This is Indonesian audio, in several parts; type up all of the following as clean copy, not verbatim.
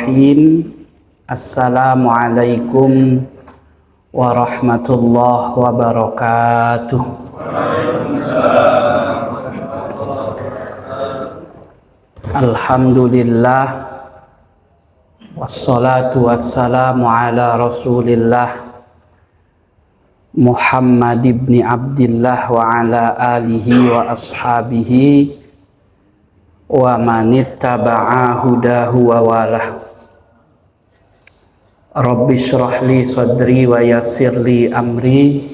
Bismillahirrahmanirrahim. Assalamualaikum warahmatullahi wabarakatuh. Alhamdulillah, wassalatu wassalamu ala rasulillah Muhammad ibn Abdillah wa ala alihi wa ashabihi wa manittaba'a hudahu wa walah. Rabbi shrah li sadri wa yassir li amri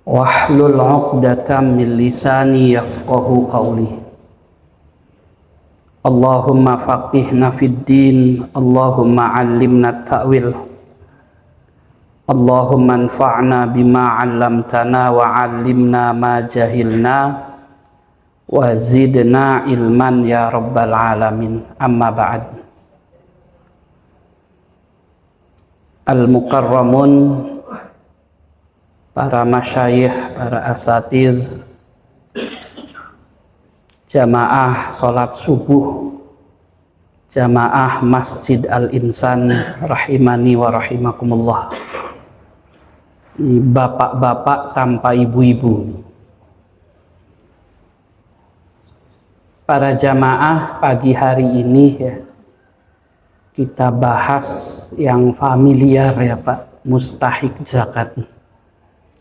wahlul 'uqdatam min lisani yafqahu qawli. Allahumma faqihna fid din, Allahumma 'allimna ta'wil, Allahumma anfa'na bima 'allamtana wa 'allimna ma jahilna wa zidna ilman ya rabbal alamin. Amma ba'd. Al-mukarramun, para masyayikh, para asatiz, jamaah salat subuh, jamaah Masjid Al-Insan rahimani wa rahimakumullah. Bapak-bapak tanpa ibu-ibu. Para jamaah, pagi hari ini ya, kita bahas yang familiar ya Pak, mustahik zakat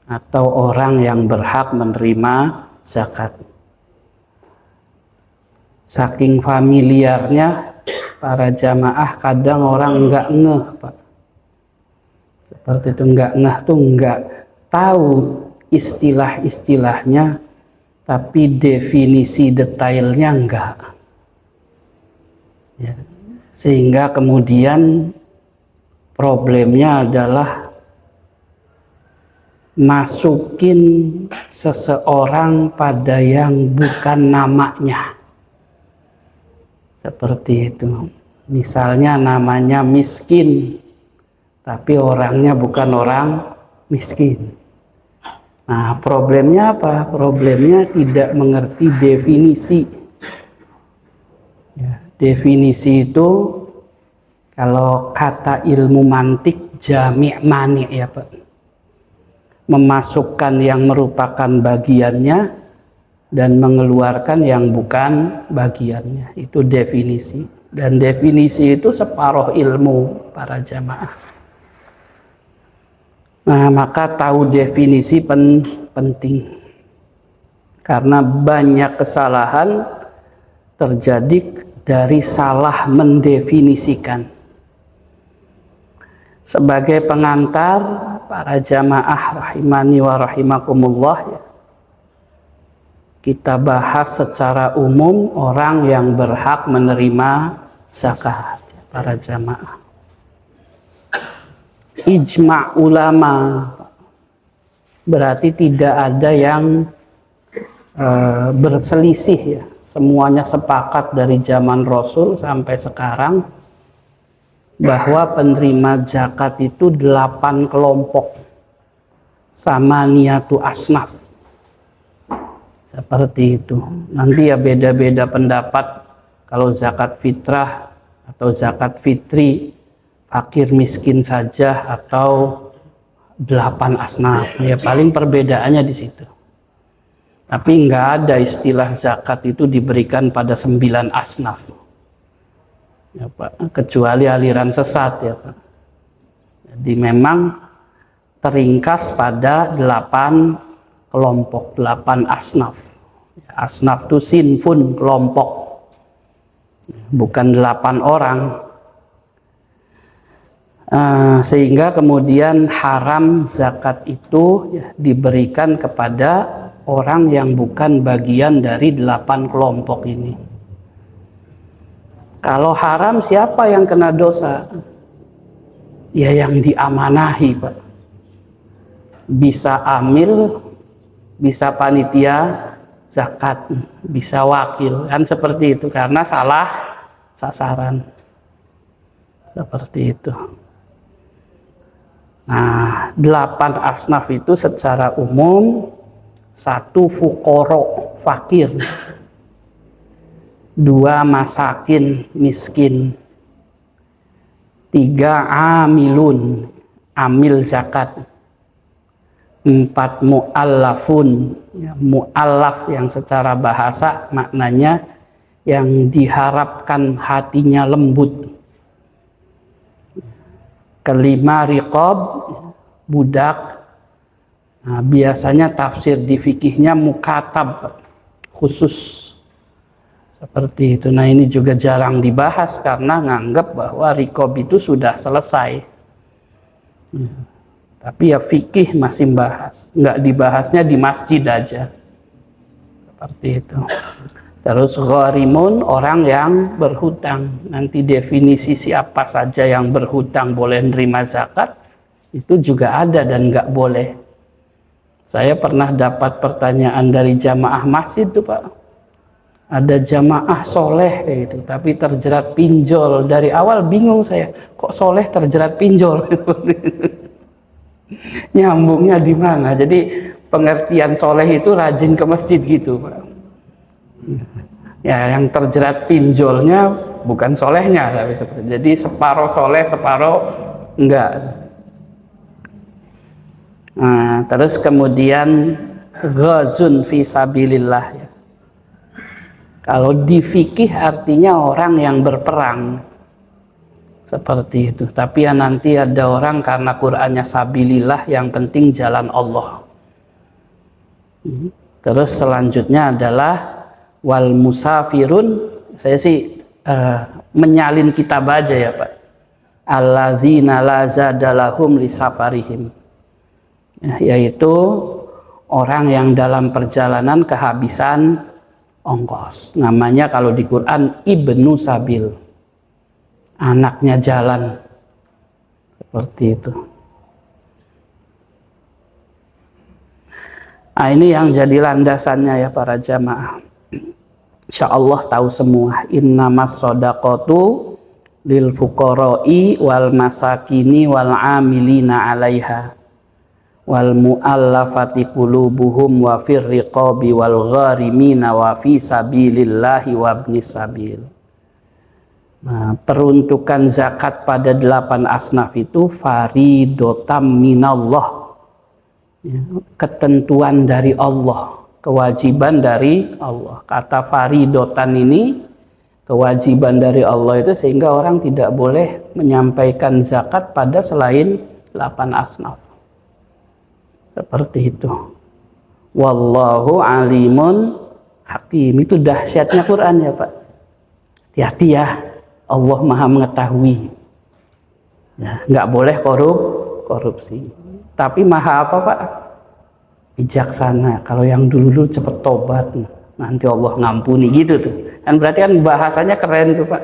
atau orang yang berhak menerima zakat. Saking familiarnya, para jamaah kadang orang nggak ngeh Pak. Seperti itu, nggak ngeh tuh nggak tahu istilah-istilahnya, tapi definisi detailnya enggak ya. Sehingga kemudian problemnya adalah masukin seseorang pada yang bukan namanya. Seperti itu. Misalnya namanya miskin, tapi orangnya bukan orang miskin. Nah, problemnya apa? Problemnya tidak mengerti definisi. Ya, definisi itu kalau kata ilmu mantik jami' mani ya Pak. Memasukkan yang merupakan bagiannya dan mengeluarkan yang bukan bagiannya. Itu definisi. Dan definisi itu separuh ilmu para jamaah. Nah, maka tahu definisi penting. Karena banyak kesalahan terjadi dari salah mendefinisikan. Sebagai pengantar, para jamaah rahimani wa rahimakumullah ya, kita bahas secara umum orang yang berhak menerima zakat, para jamaah. Ijma' ulama, berarti tidak ada yang berselisih ya. Semuanya sepakat dari zaman Rasul sampai sekarang bahwa penerima zakat itu 8 kelompok sama niatu asnaf. Seperti itu. Nanti ya beda-beda pendapat kalau zakat fitrah atau zakat fitri, fakir miskin saja atau 8 asnaf. Ya paling perbedaannya di situ. Tapi nggak ada istilah zakat itu diberikan pada 9 asnaf. Ya Pak, kecuali aliran sesat ya Pak. Jadi memang teringkas pada 8 kelompok, 8 asnaf. Asnaf itu sinfun, kelompok. Bukan 8 orang. Sehingga kemudian haram zakat itu ya, diberikan kepada orang yang bukan bagian dari 8 kelompok ini. Kalau haram, siapa yang kena dosa? Ya yang diamanahi Pak. Bisa amil, bisa panitia zakat, bisa wakil, kan seperti itu, karena salah sasaran. Seperti itu. Nah, 8 asnaf itu secara umum, 1 fuqara, fakir, 2 masakin, miskin, 3 amilun, amil zakat. 4 mu'allafun, ya, mu'allaf yang secara bahasa maknanya yang diharapkan hatinya lembut. 5 riqab, budak. Nah, biasanya tafsir di fikihnya mukatab, khusus seperti itu. Nah, ini juga jarang dibahas karena nganggap bahwa riqab itu sudah selesai. Tapi ya fikih masih bahas, nggak dibahasnya di masjid aja, seperti itu. Terus gharimun, orang yang berhutang. Nanti definisi siapa saja yang berhutang boleh nerima zakat itu juga ada dan nggak boleh. Saya pernah dapat pertanyaan dari jamaah masjid tuh Pak, ada jamaah soleh kayak gitu, tapi terjerat pinjol. Dari awal bingung saya, kok soleh terjerat pinjol? Nyambungnya di mana? Jadi pengertian soleh itu rajin ke masjid gitu Pak. Ya, yang terjerat pinjolnya bukan solehnya, jadi separuh soleh, separuh enggak. Nah, terus kemudian ghazun fi sabilillah, ya. Kalau di fikih artinya orang yang berperang, seperti itu. Tapi ya nanti ada orang karena Qur'annya sabilillah, yang penting jalan Allah. Terus selanjutnya adalah wal musafirun. Saya sih menyalin kitab aja ya Pak. Alladzina la zadalahum li safarihim, yaitu orang yang dalam perjalanan kehabisan ongkos. Namanya kalau di Quran ibnu sabil, anaknya jalan, seperti itu. Nah, ini yang jadi landasannya ya para jamaah. Insya Allah tahu semua. Innamas shadaqatu lil fuqara'i wal masakini wal amilina 'alaiha wal mu'allafati qulubuhum wa fir riqabi wal gharimina wa fi sabilillahi wa ibnis sabil. Nah, peruntukan zakat pada 8 asnaf itu faridotam minallah, ya, ketentuan dari Allah, kewajiban dari Allah. Kata faridotan ini kewajiban dari Allah itu, sehingga orang tidak boleh menyampaikan zakat pada selain 8 asnaf. Seperti itu. Wallahu alimun hakim. Itu dahsyatnya Quran ya Pak. Hati-hati ya. Allah maha mengetahui. Ya, nggak boleh korupsi. Tapi maha apa Pak? Bijaksana. Kalau yang dulu cepet tobat, nanti Allah ngampuni gitu tuh. Kan berarti kan bahasanya keren tuh Pak.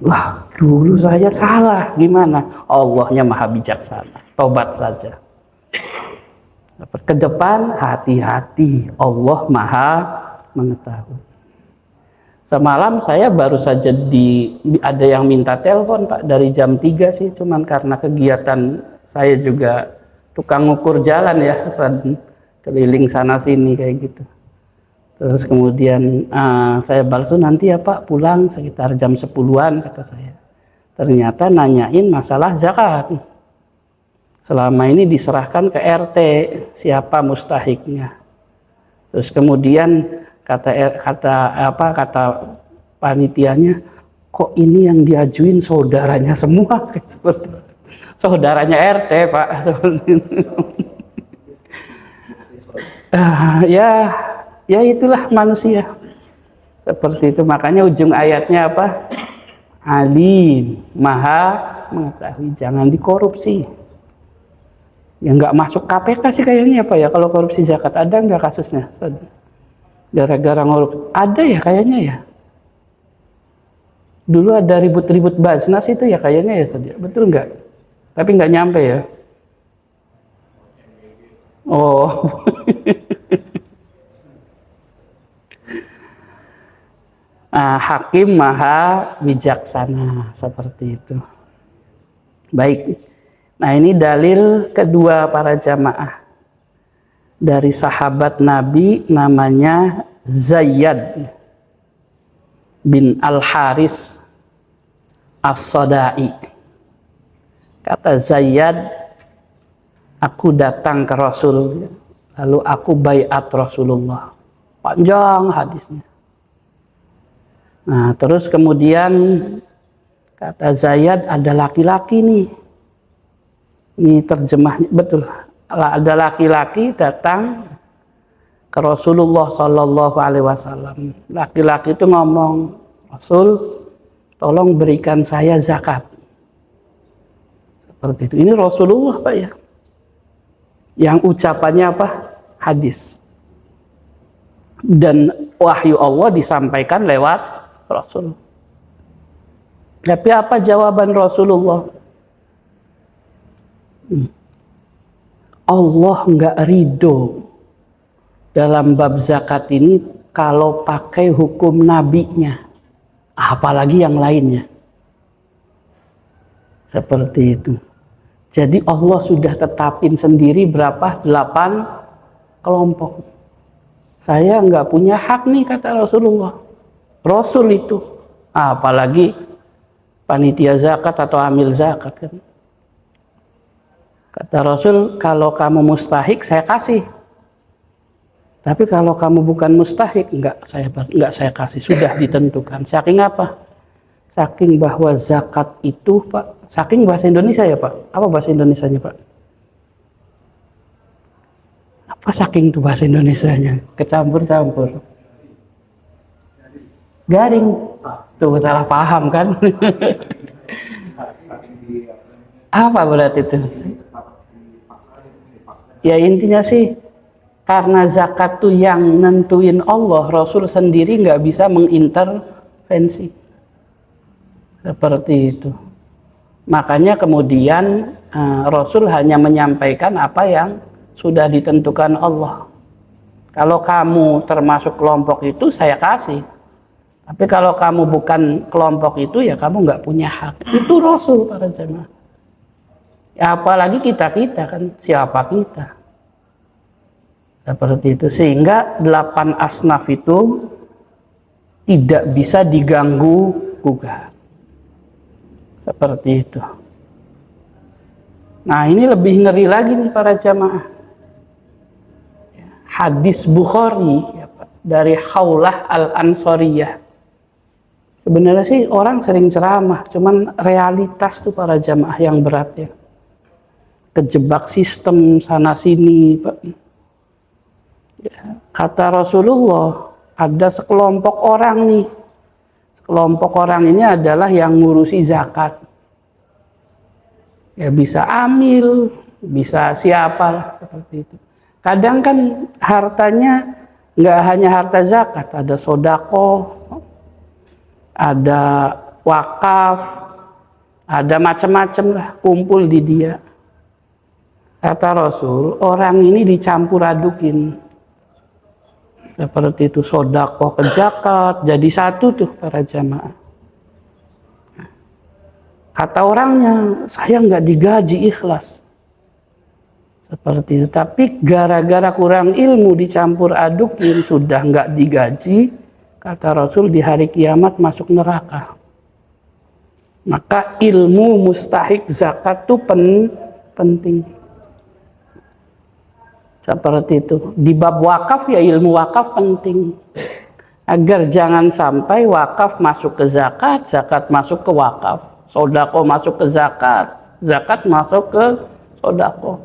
Wah, dulu saya salah, gimana? Allahnya maha bijaksana. Tobat saja. Ke depan hati-hati, Allah maha mengetahui. Semalam saya baru saja ada yang minta telepon Pak dari jam 3 sih, cuman karena kegiatan saya juga tukang ukur jalan ya, keliling sana sini kayak gitu. Terus kemudian saya balas, nanti ya Pak pulang sekitar jam 10-an kata saya. Ternyata nanyain masalah zakat. Selama ini diserahkan ke RT, siapa mustahiknya. Terus kemudian kata panitianya, kok ini yang diajuin saudaranya semua? Saudaranya RT Pak. Ya itulah manusia. Seperti itu, makanya ujung ayatnya apa? Alim, maha mengetahui, jangan dikorupsi. Ya nggak masuk KPK sih kayaknya Pak ya, kalau korupsi zakat. Ada nggak kasusnya? Gara-gara ngorupsi. Ada ya kayaknya ya. Dulu ada ribut-ribut Basnas itu ya kayaknya ya, betul nggak? Tapi nggak nyampe ya. Oh. Hakim maha bijaksana, seperti itu. Baik. Nah, ini dalil kedua para jamaah dari sahabat Nabi, namanya Zayyad bin Al-Haris As-Sodai. Kata Zayyad, aku datang ke Rasul, lalu aku baiat Rasulullah. Panjang hadisnya. Nah, terus kemudian kata Zayyad, ada laki-laki nih. Ini terjemahnya betul. Ada laki-laki datang ke Rasulullah Shallallahu Alaihi Wasallam. Laki-laki itu ngomong, Rasul, tolong berikan saya zakat. Seperti itu. Ini Rasulullah, Pak, ya. Yang ucapannya apa? Hadis. Dan wahyu Allah disampaikan lewat Rasul. Tapi apa jawaban Rasulullah? Allah nggak ridho dalam bab zakat ini kalau pakai hukum nabinya, apalagi yang lainnya. Seperti itu. Jadi Allah sudah tetapin sendiri berapa? 8 kelompok. Saya nggak punya hak nih, kata Rasulullah. Rasul itu, apalagi panitia zakat atau amil zakat kan. Kata Rasul, kalau kamu mustahik saya kasih. Tapi kalau kamu bukan mustahik, nggak saya kasih. Sudah ditentukan. Saking apa? Saking bahwa zakat itu, Pak. Saking bahasa Indonesia ya, Pak? Apa bahasa Indonesianya, Pak? Apa saking itu bahasa Indonesianya? Kecampur-campur. Garing. Tuh salah paham kan? Apa berarti itu? Ya intinya sih, karena zakat tuh yang nentuin Allah, Rasul sendiri nggak bisa mengintervensi. Seperti itu. Makanya kemudian Rasul hanya menyampaikan apa yang sudah ditentukan Allah. Kalau kamu termasuk kelompok itu, saya kasih. Tapi kalau kamu bukan kelompok itu, ya kamu nggak punya hak. Itu Rasul, para jemaah. Ya apalagi kita-kita kan, siapa kita? Seperti itu. Sehingga 8 asnaf itu tidak bisa diganggu gugat. Seperti itu. Nah ini lebih ngeri lagi nih para jamaah. Hadis Bukhari ya Pak, dari Khawlah al-Ansariyah. Sebenarnya sih orang sering ceramah, cuman realitas tuh para jamaah yang berat ya. Kejebak sistem sana sini Pak. Ya, kata Rasulullah, ada sekelompok orang nih. Kelompok orang ini adalah yang ngurusi zakat. Ya bisa amil, bisa siapa seperti itu. Kadang kan hartanya nggak hanya harta zakat, ada sodako, ada wakaf, ada macam-macam lah kumpul di dia. Kata Rasul, orang ini dicampur adukin. Seperti itu, sodako ke zakat, jadi satu tuh para jamaah. Kata orangnya, saya nggak digaji ikhlas. Seperti itu, tapi gara-gara kurang ilmu dicampur adukin, sudah nggak digaji, kata Rasul di hari kiamat masuk neraka. Maka ilmu mustahik zakat itu penting. Seperti itu. Di bab wakaf ya ilmu wakaf penting. Agar jangan sampai wakaf masuk ke zakat, zakat masuk ke wakaf. Sodako masuk ke zakat, zakat masuk ke sodako.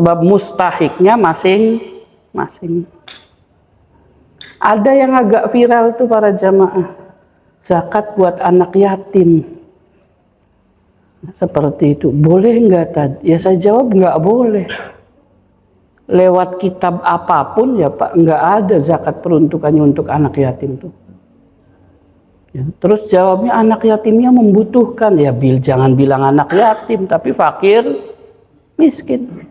Sebab mustahiknya masing-masing. Ada yang agak viral tuh para jamaah. Zakat buat anak yatim. Seperti itu, boleh nggak tadi? Ya saya jawab nggak boleh. Lewat kitab apapun ya Pak, nggak ada zakat peruntukannya untuk anak yatim tuh. Ya, terus jawabnya anak yatimnya membutuhkan, ya jangan bilang anak yatim, tapi fakir, miskin.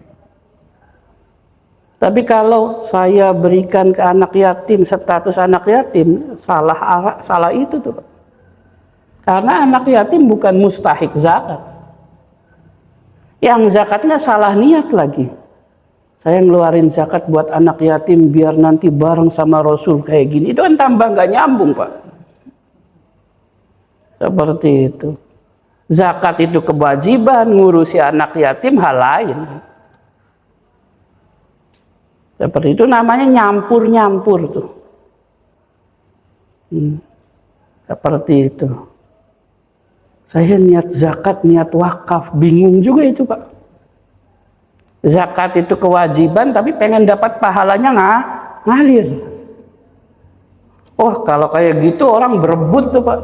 Tapi kalau saya berikan ke anak yatim status anak yatim, salah itu tuh Pak. Karena anak yatim bukan mustahik zakat. Yang zakatnya salah niat lagi. Saya ngeluarin zakat buat anak yatim biar nanti bareng sama Rasul kayak gini. Itu kan tambah nggak nyambung Pak. Seperti itu. Zakat itu kewajiban, ngurusi anak yatim hal lain. Seperti itu, namanya nyampur-nyampur tuh. Seperti itu. Saya niat zakat, niat wakaf, bingung juga itu Pak. Zakat itu kewajiban, tapi pengen dapat pahalanya ngalir. Oh, kalau kayak gitu orang berebut tuh Pak.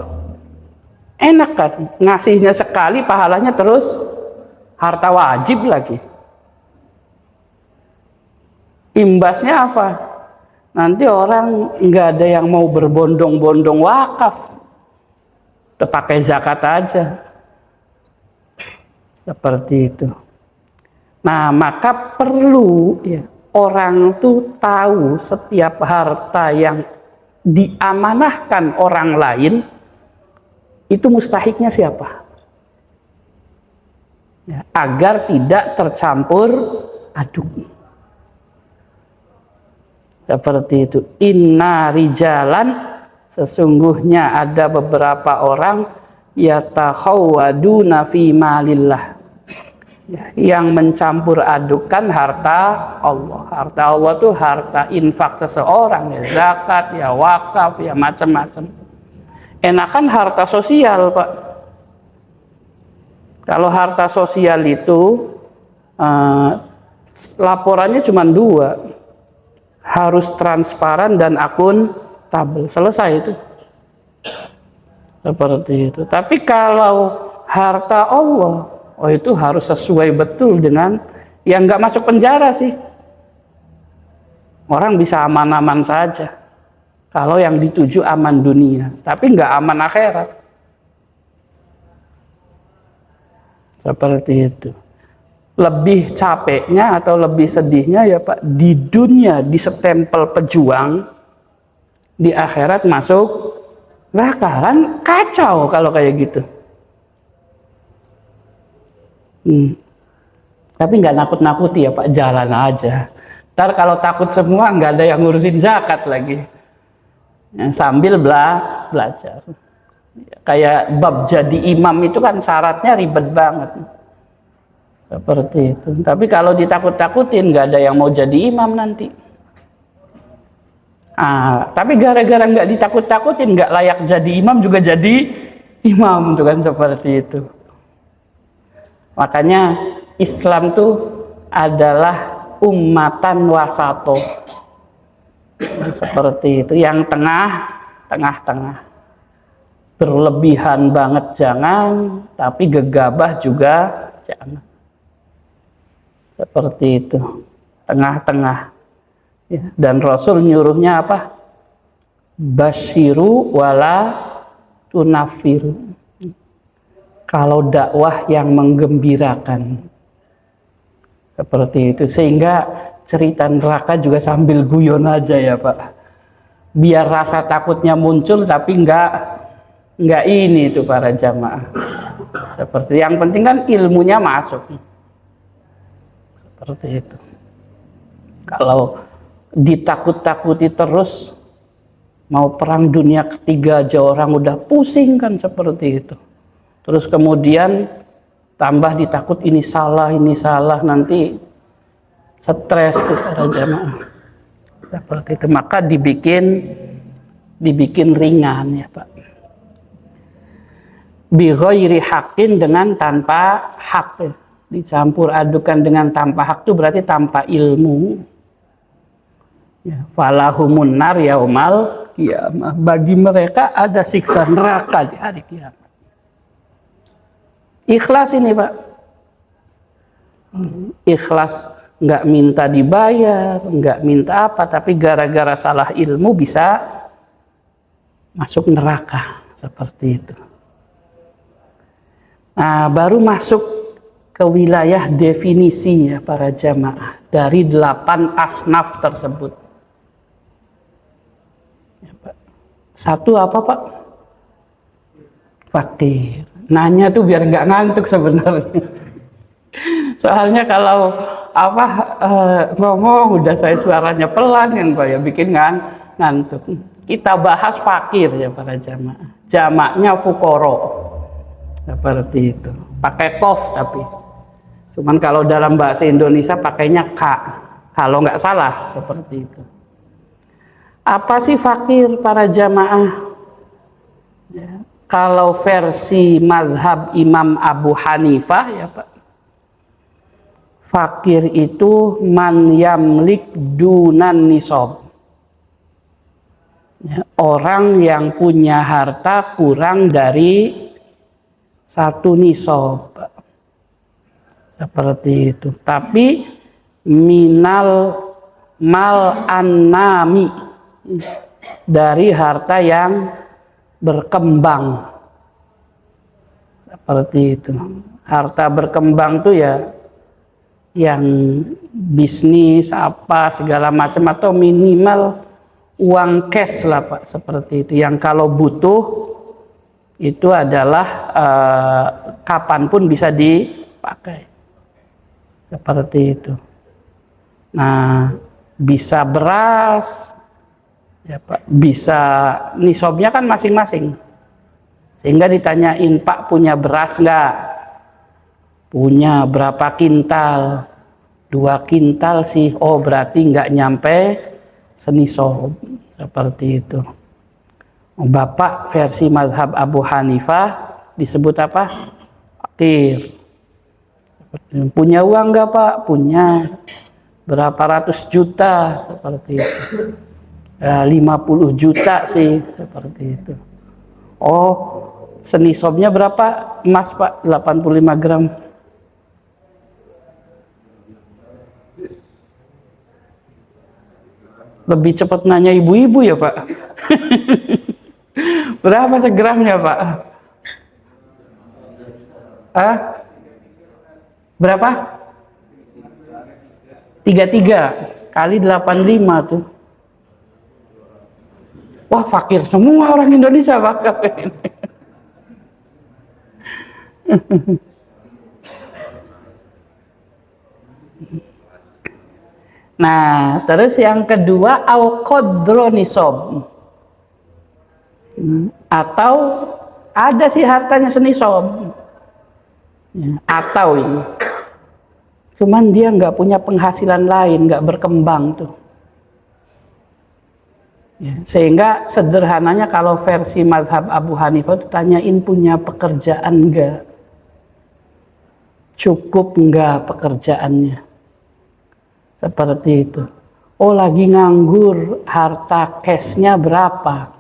Enak kan, ngasihnya sekali, pahalanya terus harta wajib lagi. Imbasnya apa? Nanti orang nggak ada yang mau berbondong-bondong wakaf, udah pakai zakat aja. Seperti itu. Nah, maka perlu ya, orang tuh tahu setiap harta yang diamanahkan orang lain itu mustahiknya siapa, ya, agar tidak tercampur aduk. Seperti itu. Inna rijalan, sesungguhnya ada beberapa orang yatakhawaduna fi malillah, yang mencampur adukan harta Allah. Harta Allah itu harta infak seseorang, ya zakat, ya wakaf, ya macam-macam. Enakan harta sosial Pak. Kalau harta sosial itu laporannya cuma 2, harus transparan dan akuntabel, selesai itu. Seperti itu. Tapi kalau harta Allah, oh itu harus sesuai betul dengan yang nggak masuk penjara sih. Orang bisa aman-aman saja kalau yang dituju aman dunia, tapi nggak aman akhirat. Seperti itu. Lebih capeknya atau lebih sedihnya ya Pak, di dunia disestempel pejuang, di akhirat masuk neraka, kan kacau kalau kayak gitu. Tapi nggak nakut-nakuti ya Pak, jalan aja. Ntar kalau takut semua nggak ada yang ngurusin zakat lagi. Sambil belajar. Kayak bab jadi imam itu kan syaratnya ribet banget. Seperti itu. Tapi kalau ditakut-takutin nggak ada yang mau jadi imam nanti. Tapi gara-gara nggak ditakut-takutin, nggak layak jadi imam juga jadi imam tuh kan, seperti itu. Makanya Islam tuh adalah ummatan wasato. Seperti itu, yang tengah-tengah. Berlebihan banget jangan, tapi gegabah juga jangan. Seperti itu, tengah-tengah. Ya, dan Rasul nyuruhnya apa? Basyiru wala tunafiru. Kalau dakwah yang menggembirakan. Seperti itu, sehingga cerita neraka juga sambil guyon aja ya Pak. Biar rasa takutnya muncul, tapi enggak ini itu para jamaah. Seperti yang penting kan ilmunya masuk. Seperti itu. Kalau ditakut-takuti terus, mau perang dunia ketiga aja orang udah pusing kan, seperti itu. Terus kemudian tambah ditakut ini salah, nanti stres tuh para jamaah. Seperti itu. Maka dibikin ringan ya Pak. Bi ghairi haqqin, dengan tanpa hak ya. Dicampur adukan dengan tanpa hak itu berarti tanpa ilmu. Ya, falahumun nar yaumal qiyamah. Bagi mereka ada siksa neraka di hari kiamat. Ikhlas ini Pak. Ikhlas, nggak minta dibayar, nggak minta apa, tapi gara-gara salah ilmu bisa masuk neraka. Seperti itu. Nah, baru masuk ke wilayah definisi ya para jamaah dari 8 asnaf tersebut. Ya, Pak. Satu apa Pak? Fakir. Nanya tuh biar nggak ngantuk sebenarnya. Soalnya kalau ngomong udah saya suaranya pelan kan Pak ya, bikin ngantuk. Kita bahas fakir ya para jamaah. Jamaknya fukoro. Seperti itu. Pakai kof tapi. Cuman kalau dalam bahasa Indonesia pakainya ka. Kalau nggak salah seperti itu. Apa sih fakir para jamaah? Ya. Kalau versi mazhab Imam Abu Hanifah ya Pak. Fakir itu man yamlik dunan nisab. Ya, orang yang punya harta kurang dari 1 nisab. Seperti itu. Tapi minal mal annami, dari harta yang berkembang. Seperti itu. Harta berkembang tuh ya yang bisnis apa segala macam, atau minimal uang cash lah Pak, seperti itu. Yang kalau butuh itu adalah kapanpun bisa dipakai. Seperti itu. Nah, bisa beras, ya Pak, bisa nisabnya kan masing-masing. Sehingga ditanyain, Pak punya beras nggak? Punya berapa kintal? 2 kintal sih. Oh berarti nggak nyampe senisab. Seperti itu. Bapak versi mazhab Abu Hanifah disebut apa? Fakir. Punya uang nggak Pak? Punya. Berapa ratus juta? Seperti itu. 50 juta sih. Seperti itu. Oh, senisabnya berapa? Emas Pak, 85 gram. Lebih cepat nanya ibu-ibu ya Pak. Berapa segramnya Pak? Hah? Berapa? 33 kali 85 tuh. Wah fakir semua orang Indonesia Pak. Nah, terus yang kedua au qadra nisab. Atau ada sih hartanya senisab. Ya, atau ini. Cuman dia nggak punya penghasilan lain, nggak berkembang tuh. Ya, sehingga sederhananya kalau versi mazhab Abu Hanifah itu tanyain punya pekerjaan nggak? Cukup nggak pekerjaannya? Seperti itu. Oh lagi nganggur, harta cashnya berapa?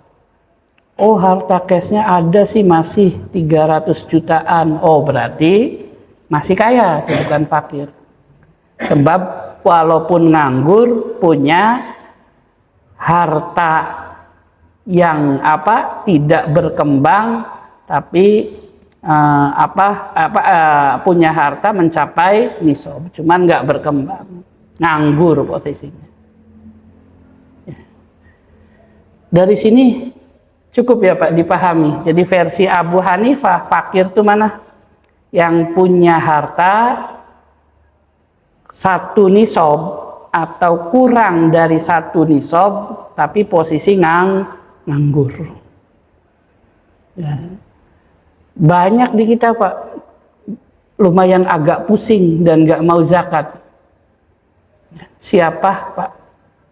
Oh harta cashnya ada sih masih 300 jutaan. Oh berarti masih kaya, bukan fakir. Sebab walaupun nganggur punya harta yang tidak berkembang, tapi punya harta mencapai nisab, cuman nggak berkembang. Nganggur posisinya. Dari sini cukup ya Pak dipahami. Jadi versi Abu Hanifah fakir itu mana? Yang punya harta 1 nisab atau kurang dari 1 nisab tapi posisi nganggur. Ya. Banyak di kita Pak lumayan agak pusing dan nggak mau zakat. Siapa Pak?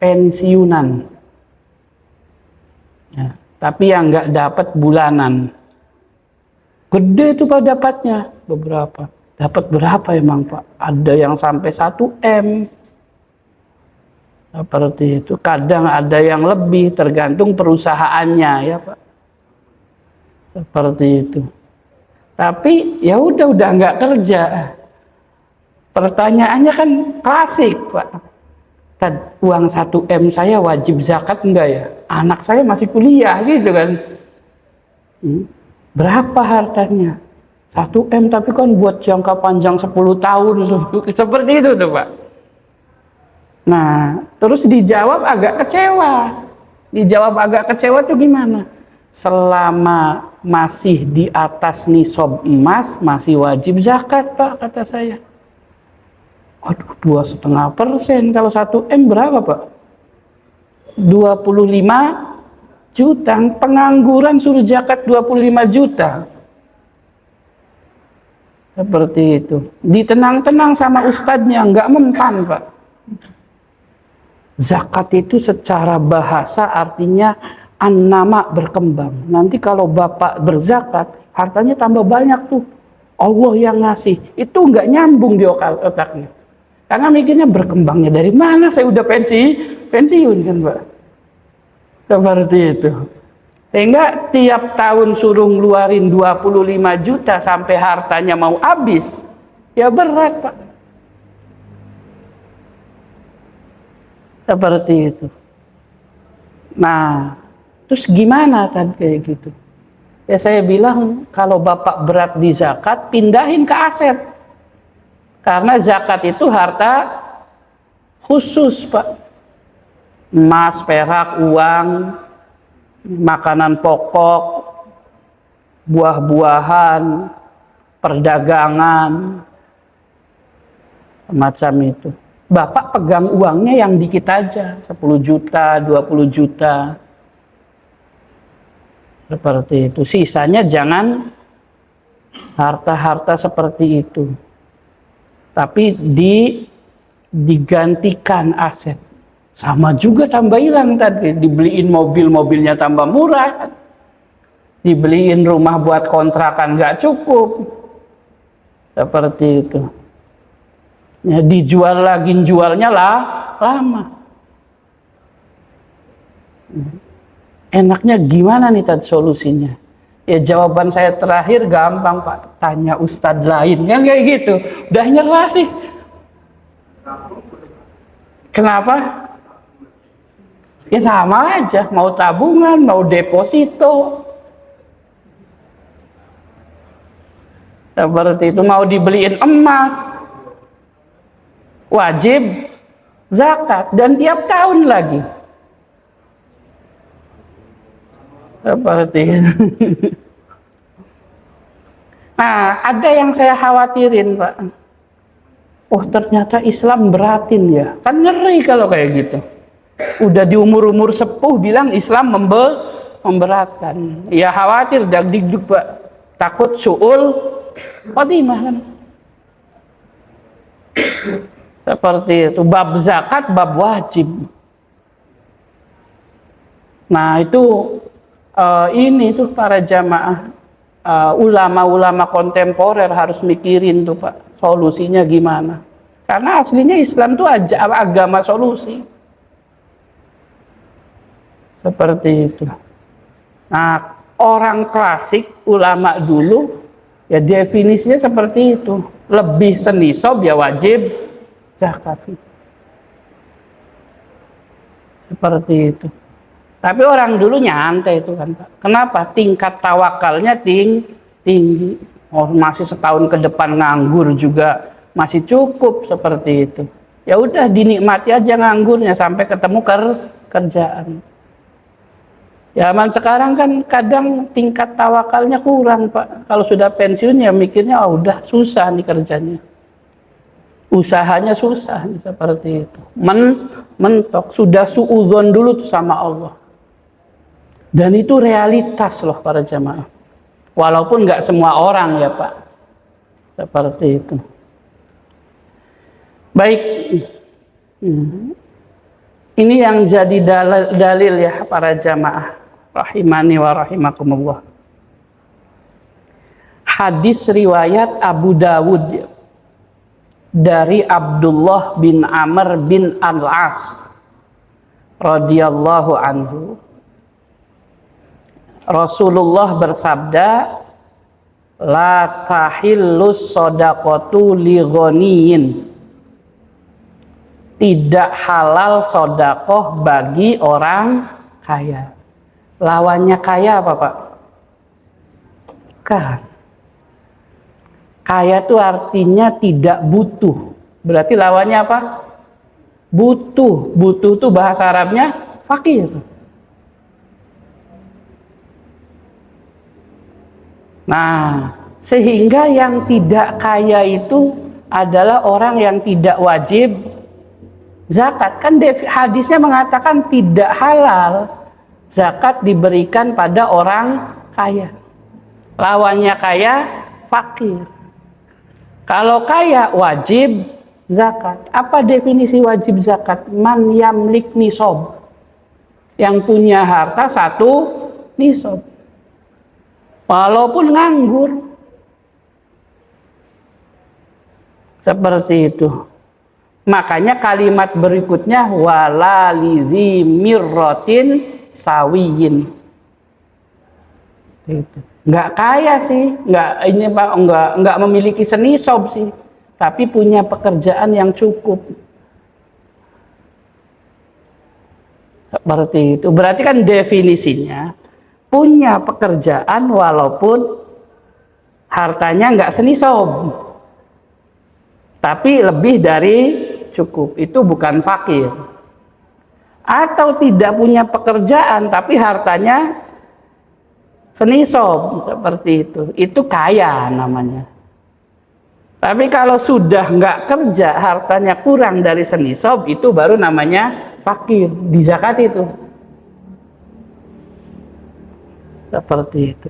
Pensiunan. Ya, tapi yang nggak dapat bulanan. Gede tuh Pak dapatnya beberapa. Dapat berapa emang Pak? Ada yang sampai 1 M. Seperti itu. Kadang ada yang lebih, tergantung perusahaannya ya Pak. Seperti itu. Tapi ya udah nggak kerja. Pertanyaannya kan klasik Pak. Uang 1 M saya wajib zakat enggak ya? Anak saya masih kuliah gitu kan. Berapa hartanya? 1 M tapi kan buat jangka panjang 10 tahun. Seperti itu tuh Pak. Nah, terus dijawab agak kecewa. Dijawab agak kecewa tuh gimana? Selama masih di atas nisab emas, masih wajib zakat Pak, kata saya. Aduh, 2,5%. Kalau 1 M berapa Pak? 25 juta. Pengangguran suruh zakat 25 juta. Seperti itu. Ditenang-tenang sama ustadznya, nggak mempan, Pak. Zakat itu secara bahasa artinya an-nama, berkembang. Nanti kalau Bapak berzakat, hartanya tambah banyak tuh. Allah yang ngasih. Itu nggak nyambung di otaknya. Karena mikirnya berkembangnya dari mana? Saya udah pensiun kan, Pak. Seperti itu. Sehingga tiap tahun suruh ngeluarin 25 juta sampai hartanya mau habis, ya berat, Pak. Seperti itu. Nah, terus gimana tadi kayak gitu? Ya saya bilang, kalau Bapak berat di zakat, pindahin ke aset. Karena zakat itu harta khusus, Pak. Emas, perak, uang, makanan pokok, buah-buahan, perdagangan, macam itu. Bapak pegang uangnya yang dikit aja, 10 juta, 20 juta. Seperti itu. Sisanya jangan harta-harta seperti itu. Tapi digantikan aset. Sama juga tambah hilang tadi. Dibeliin mobil, mobilnya tambah murah. Dibeliin rumah buat kontrakan nggak cukup. Seperti itu. Ya, dijual lagi, jualnya lama. Enaknya gimana nih tadi solusinya? Ya jawaban saya terakhir gampang, Pak. Tanya ustadz lain. Yang kayak gitu. Udah nyerah sih. Kenapa? Ya sama aja, mau tabungan, mau deposito. Seperti itu, mau dibeliin emas. Wajib zakat, dan tiap tahun lagi. Seperti itu. Nah, ada yang saya khawatirin, Pak. Oh, ternyata Islam beratin ya. Kan ngeri kalau kayak gitu. Udah di umur-umur sepuh bilang Islam memberatkan. Ya khawatir, dagdikduk, Pak. Takut su'ul khotimah kan. Seperti itu. Bab zakat, bab wajib. Nah itu ini tuh para jamaah, ulama-ulama kontemporer harus mikirin tuh, Pak, solusinya gimana. Karena aslinya Islam tuh agama solusi. Seperti itu. Nah, orang klasik, ulama dulu, ya definisinya seperti itu. Lebih senisob ya wajib zakat. Seperti itu. Tapi orang dulu nyantai itu kan, Pak. Kenapa? Tingkat tawakalnya tinggi. Oh, masih setahun ke depan nganggur juga masih cukup, seperti itu. Ya udah, dinikmati aja nganggurnya sampai ketemu kerjaan. Zaman sekarang kan kadang tingkat tawakalnya kurang, Pak. Kalau sudah pensiun ya mikirnya, oh udah susah nih kerjanya. Usahanya susah, seperti itu. Mentok, sudah suudzon dulu tuh sama Allah. Dan itu realitas loh para jamaah. Walaupun nggak semua orang ya, Pak. Seperti itu. Baik. Ini yang jadi dalil ya para jamaah. Rahimani wa rahimakumullah. Hadis riwayat Abu Dawud dari Abdullah bin Amr bin Al-As radhiyallahu anhu. Rasulullah bersabda, la tahillus shadaqatu li ghaniyin. Tidak halal sodakoh bagi orang kaya. Lawannya kaya apa, Pak? Kan. Kaya itu artinya tidak butuh. Berarti lawannya apa? Butuh. Butuh itu bahasa Arabnya fakir. Nah, sehingga yang tidak kaya itu adalah orang yang tidak wajib zakat. Kan hadisnya mengatakan tidak halal zakat diberikan pada orang kaya. Lawannya kaya, fakir. Kalau kaya wajib zakat. Apa definisi wajib zakat? Man yamlik nisob. Yang punya harta 1 nisob. Walaupun nganggur. Seperti itu. Makanya kalimat berikutnya wala lidzi mirratin sawiyin. Itu. Nggak kaya sih, nggak memiliki senisob sih, tapi punya pekerjaan yang cukup. Seperti itu. Berarti kan definisinya punya pekerjaan walaupun hartanya nggak senisob, tapi lebih dari cukup. Itu bukan fakir. Atau tidak punya pekerjaan tapi hartanya senisob, seperti itu kaya namanya. Tapi kalau sudah nggak kerja, hartanya kurang dari senisob, itu baru namanya fakir, di zakat itu. Seperti itu.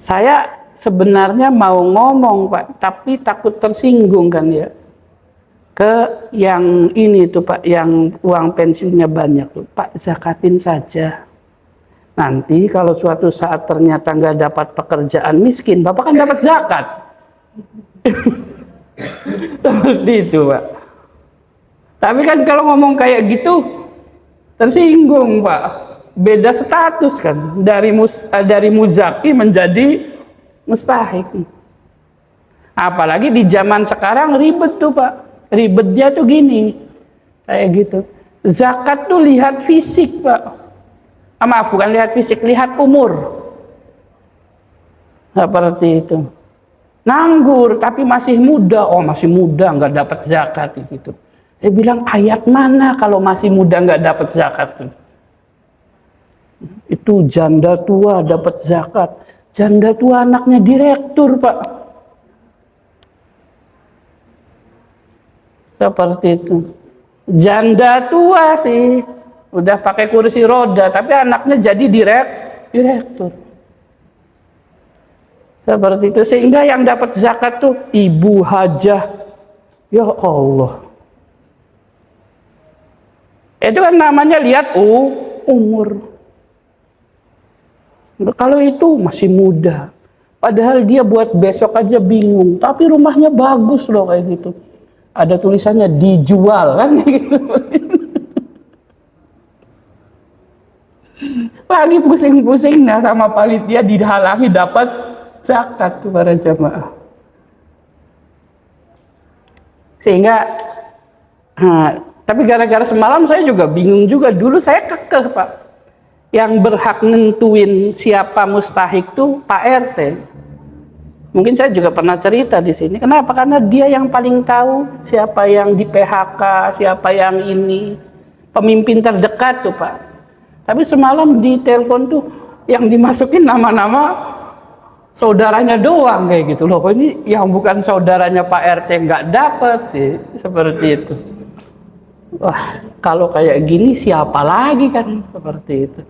Saya sebenarnya mau ngomong Pak, tapi takut tersinggung kan ya. Ke yang ini tuh Pak, yang uang pensiunnya banyak tuh, Pak zakatin saja. Nanti kalau suatu saat ternyata nggak dapat pekerjaan miskin, Bapak kan dapat zakat. Seperti itu Pak. Tapi kan kalau ngomong kayak gitu tersinggung Pak. Beda status kan, dari muzaki menjadi mustahik. Apalagi di zaman sekarang ribet tuh Pak. Ribetnya tuh gini, kayak gitu. Zakat tuh lihat fisik Pak. Maaf, bukan lihat fisik, lihat umur. Seperti itu. Nganggur tapi masih muda, oh masih muda nggak dapat zakat gitu. Dia bilang ayat mana kalau masih muda nggak dapat zakat tuh? Itu janda tua dapat zakat. Janda tua anaknya direktur Pak. Seperti itu. Janda tua sih udah pakai kursi roda tapi anaknya jadi direktur. Seperti itu, sehingga yang dapat zakat tuh ibu hajah. Ya Allah. Itu kan namanya lihat umur. Kalau itu masih muda, padahal dia buat besok aja bingung, tapi rumahnya bagus loh kayak gitu. Ada tulisannya dijual kan gitu. Lagi pusing-pusing nah sama panitia dihalangi dapat zakat tuh para jamaah. Sehingga tapi gara-gara semalam saya juga bingung juga. Dulu saya kekeh Pak. Yang berhak nentuin siapa mustahik tuh Pak RT. Mungkin saya juga pernah cerita di sini. Kenapa? Karena dia yang paling tahu siapa yang di PHK, siapa yang ini. Pemimpin terdekat tuh Pak. Tapi semalam di telepon tuh yang dimasukin nama-nama saudaranya doang kayak gitu loh. Kok ini yang bukan saudaranya Pak RT nggak dapet ya, seperti itu. Wah, kalau kayak gini siapa lagi kan seperti itu.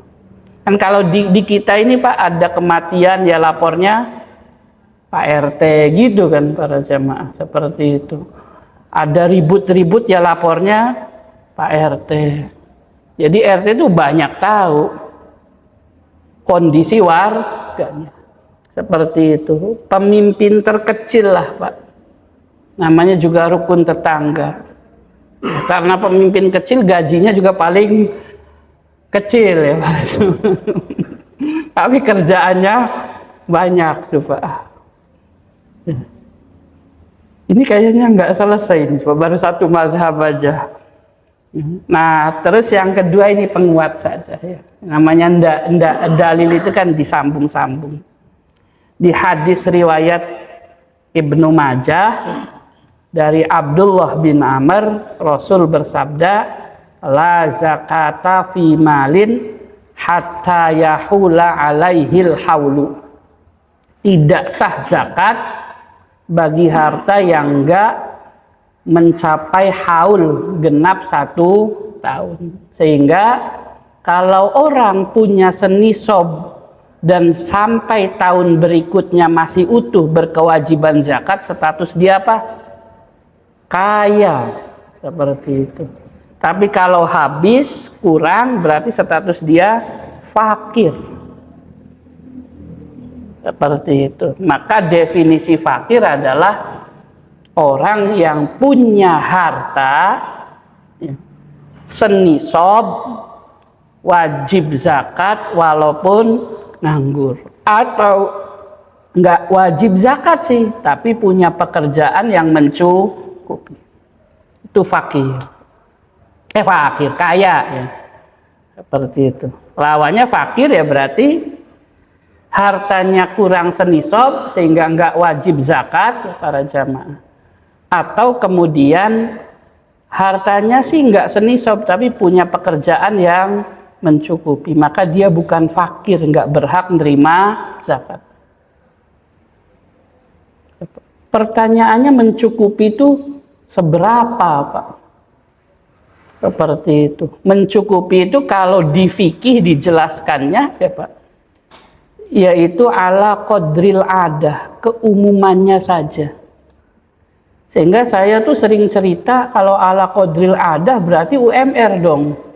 Kan kalau di kita ini Pak ada kematian ya lapornya Pak RT gitu kan para jamaah, seperti itu. Ada ribut-ribut ya lapornya Pak RT. Jadi RT itu banyak tahu kondisi warganya. Seperti itu. Pemimpin terkecil lah Pak. Namanya juga rukun tetangga. Karena pemimpin kecil gajinya juga paling kecil ya Pak. Tapi kerjaannya banyak tuh Pak. Ini kayaknya nggak selesai nih, baru satu mazhab aja. Nah, terus yang kedua ini penguat saja ya. Namanya dalil itu kan disambung-sambung. Di hadis riwayat Ibnu Majah dari Abdullah bin Amr, Rasul bersabda, la zakata fi malin hatta yahula alaihil haulu. Tidak sah zakat bagi harta yang enggak mencapai haul genap 1 tahun. Sehingga kalau orang punya senisob dan sampai tahun berikutnya masih utuh berkewajiban zakat, status dia apa? Kaya. Seperti itu. Tapi kalau habis, kurang, berarti status dia fakir. Seperti itu. Maka definisi fakir adalah orang yang punya harta senisab wajib zakat walaupun nganggur, atau nggak wajib zakat sih tapi punya pekerjaan yang mencukupi, itu fakir. Fakir kaya ya, seperti itu. Lawannya fakir ya berarti hartanya kurang senisab sehingga nggak wajib zakat para jamaah, atau kemudian hartanya sih nggak senisab tapi punya pekerjaan yang mencukupi, maka dia bukan fakir, nggak berhak menerima zakat. Pertanyaannya mencukupi itu seberapa, Pak? Seperti itu. Mencukupi itu kalau di fikih dijelaskannya ya Pak, yaitu ala qadril adah, keumumannya saja. Sehingga saya tuh sering cerita kalau ala qadril adah berarti UMR dong.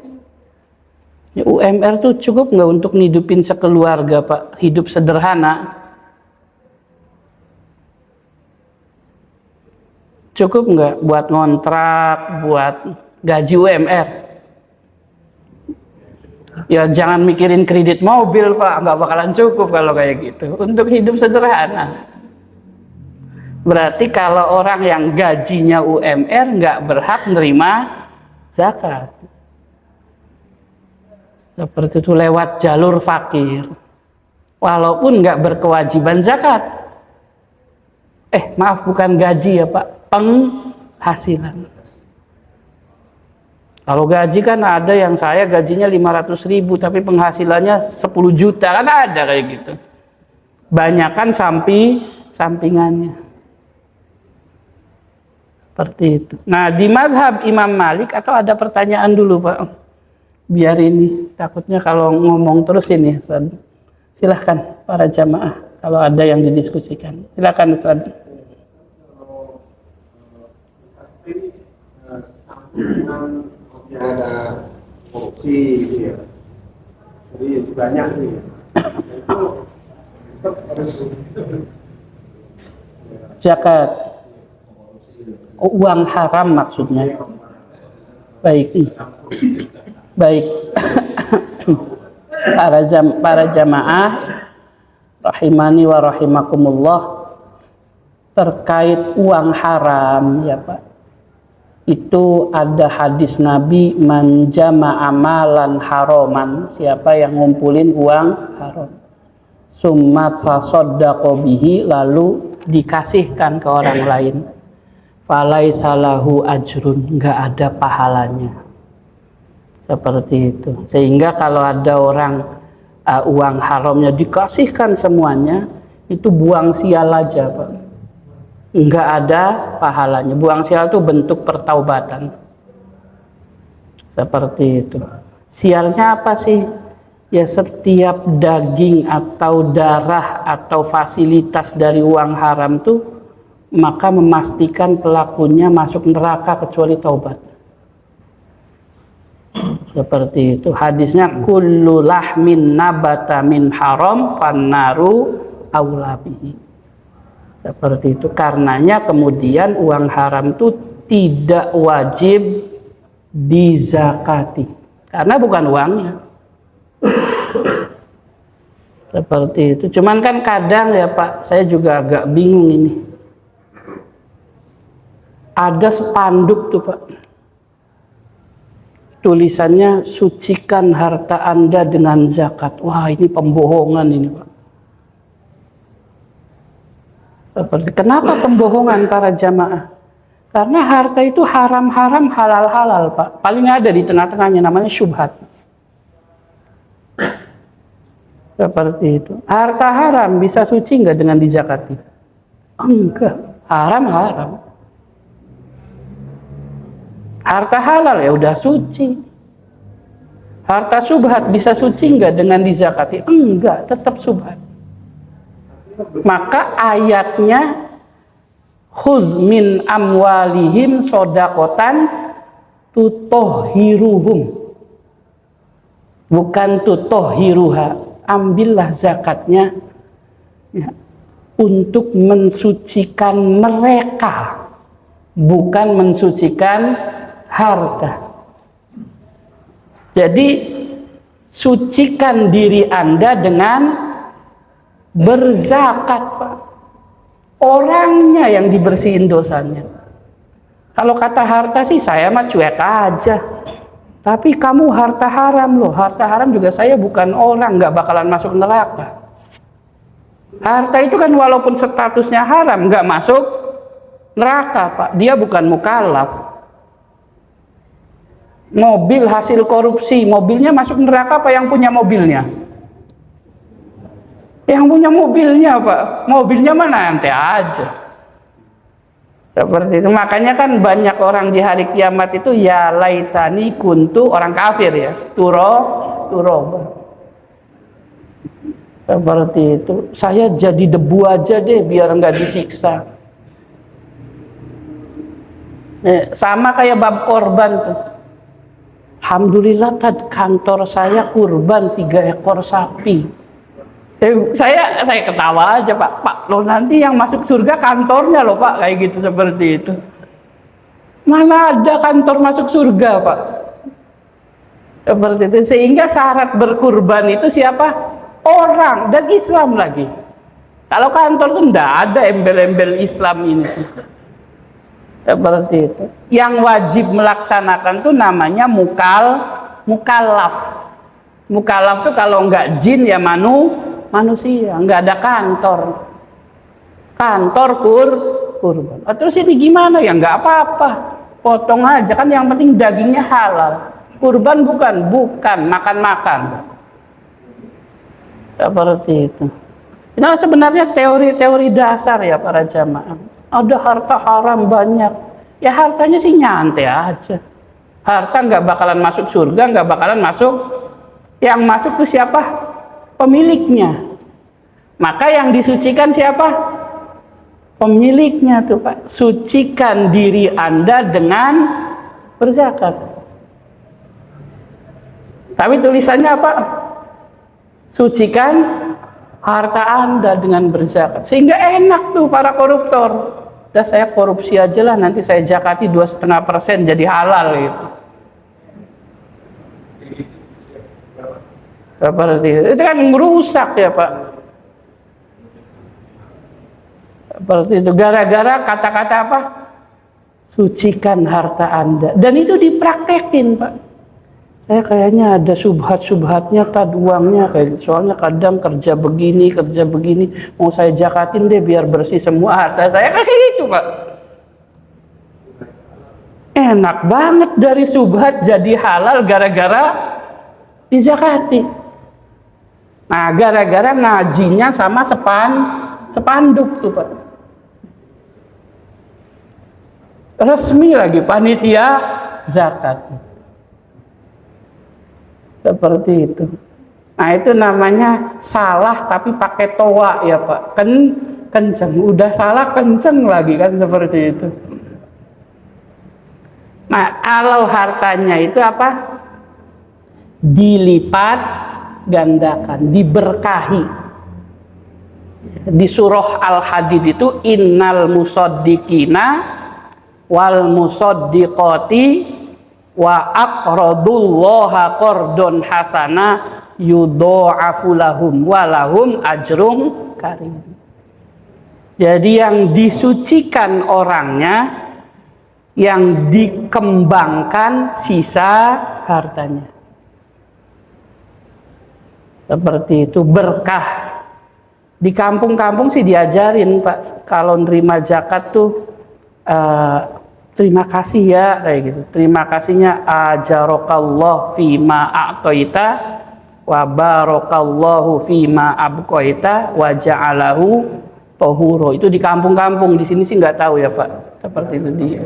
Ya, UMR tuh cukup nggak untuk ngidupin sekeluarga Pak, hidup sederhana? Cukup nggak buat ngontrak, buat gaji UMR? Ya jangan mikirin kredit mobil Pak, nggak bakalan cukup kalau kayak gitu. Untuk hidup sederhana. Berarti kalau orang yang gajinya UMR nggak berhak menerima zakat. Seperti itu, lewat jalur fakir. Walaupun nggak berkewajiban zakat. Maaf, bukan gaji ya Pak, penghasilan. Kalau gaji kan ada yang saya gajinya 500.000 tapi penghasilannya 10 juta, kan ada kayak gitu. Banyakan sampingannya. Seperti itu. Nah, di mazhab Imam Malik, atau ada pertanyaan dulu Pak? Biar ini, takutnya kalau ngomong terus ini Ustaz. Silahkan para jamaah kalau ada yang didiskusikan. Silahkan Ustaz. Ada korupsi gitu ya, jadi banyak nih ya. Itu tetap harus zakat. Uang haram maksudnya. Baik. Para jamaah rahimani wa rahimakumullah, terkait uang haram ya Pak, itu ada hadis Nabi, man jama'a amalan haraman, siapa yang ngumpulin uang haram, summa tasaddaqa bihi, lalu dikasihkan ke orang lain, falaisa lahu ajrun, nggak ada pahalanya. Seperti itu. Sehingga kalau ada orang uang haramnya dikasihkan semuanya, itu buang sial aja Pak, nggak ada pahalanya. Buang sial itu bentuk pertaubatan. Seperti itu. Sialnya apa sih? Ya setiap daging atau darah atau fasilitas dari uang haram tuh, maka memastikan pelakunya masuk neraka kecuali taubat. Seperti itu. Hadisnya kullu lahmin nabata min haram fannaru aula bihi. Seperti itu. Karenanya kemudian uang haram itu tidak wajib dizakati, karena bukan uangnya. Seperti itu. Cuman kan kadang ya Pak, saya juga agak bingung ini. Ada spanduk tuh Pak, tulisannya sucikan harta Anda dengan zakat. Wah, ini pembohongan ini Pak. Seperti, kenapa pembohongan para jamaah? Karena harta itu haram-haram, halal-halal Pak. Paling ada di tengah-tengahnya, namanya syubhat. Seperti itu. Harta haram bisa suci nggak dengan dizakati? Enggak, haram-haram. Harta halal ya udah suci. Harta subhat bisa suci nggak dengan dizakati? Enggak, tetap subhat. Maka ayatnya khudz min amwalihim shadaqatan tutohiruhum, bukan tutohiruha. Ambillah zakatnya ya, untuk mensucikan mereka, bukan mensucikan harta. Jadi sucikan diri Anda dengan berzakat, Pak. Orangnya yang dibersihin dosanya. Kalau kata harta sih saya mah cuek aja. Tapi kamu harta haram loh. Harta haram juga saya bukan orang, nggak bakalan masuk neraka. Harta itu kan walaupun statusnya haram, nggak masuk neraka, Pak. Dia bukan mukallaf. Mobil hasil korupsi, mobilnya masuk neraka apa yang punya mobilnya? Yang punya mobilnya, Pak. Mobilnya mana nanti aja. Seperti itu. Makanya kan banyak orang di hari kiamat itu ya laitani kuntu, orang kafir ya. Turoba. Seperti itu. Saya jadi debu aja deh biar nggak disiksa. Sama kayak bab korban tuh. Alhamdulillah kantor saya kurban 3 ekor sapi. Saya ketawa aja, Pak. Lo nanti yang masuk surga kantornya loh, Pak, kayak gitu, seperti itu. Mana ada kantor masuk surga, Pak? Seperti itu. Sehingga syarat berkurban itu siapa? Orang dan Islam lagi. Kalau kantor tuh enggak ada embel-embel Islam ini. Seperti itu. Yang wajib melaksanakan tuh namanya mukallaf. Mukallaf tuh kalau enggak jin ya manusia, nggak ada kantor kurban. Terus ini gimana ya? Nggak apa-apa, potong aja kan, yang penting dagingnya halal. Kurban bukan makan-makan. Seperti itu. Nah sebenarnya teori-teori dasar ya para jamaah. Ada harta haram banyak, ya hartanya sih nyantai aja. Harta nggak bakalan masuk surga, nggak bakalan masuk. Yang masuk itu siapa? Pemiliknya. Maka yang disucikan siapa? Pemiliknya tuh, Pak. Sucikan diri Anda dengan berzakat. Tapi tulisannya apa? Sucikan harta Anda dengan berzakat. Sehingga enak tuh para koruptor. Udah saya korupsi aja lah, nanti saya zakati 2,5% jadi halal gitu. Seperti itu kan merusak ya, Pak. Seperti itu, gara-gara kata-kata apa? Sucikan harta Anda. Dan itu dipraktekin, Pak. Saya kayaknya ada subhat-subhatnya, tad uangnya kayak gitu. Soalnya kadang kerja begini, mau saya zakatin deh biar bersih semua harta saya, kayak gitu, Pak. Enak banget dari subhat jadi halal gara-gara dizakati. Nah, gara-gara ngajinya sama sepanduk tuh, Pak. Resmi lagi panitia zakat. Seperti itu. Nah, itu namanya salah tapi pakai toa ya, Pak. Kenceng. Udah salah kenceng lagi kan, seperti itu. Nah, kalau hartanya itu apa? Dilipat gandakan, diberkahi. Di surah Al-Hadid itu innal musaddiqina wal musaddiqati wa aqradullaha qardon hasana yudha'afu lahum wa lahum ajrun karim. Jadi yang disucikan orangnya, yang dikembangkan sisa hartanya. Seperti itu, berkah. Di kampung-kampung sih diajarin, Pak, kalau nerima zakat tuh terima kasih ya, kayak gitu. Terima kasihnya ajarokallah fima a'toita wa barokallahu fima abqoita wa ja'alahu tohuro. Itu di kampung-kampung, di sini sih nggak tahu ya, Pak. Seperti itu dia.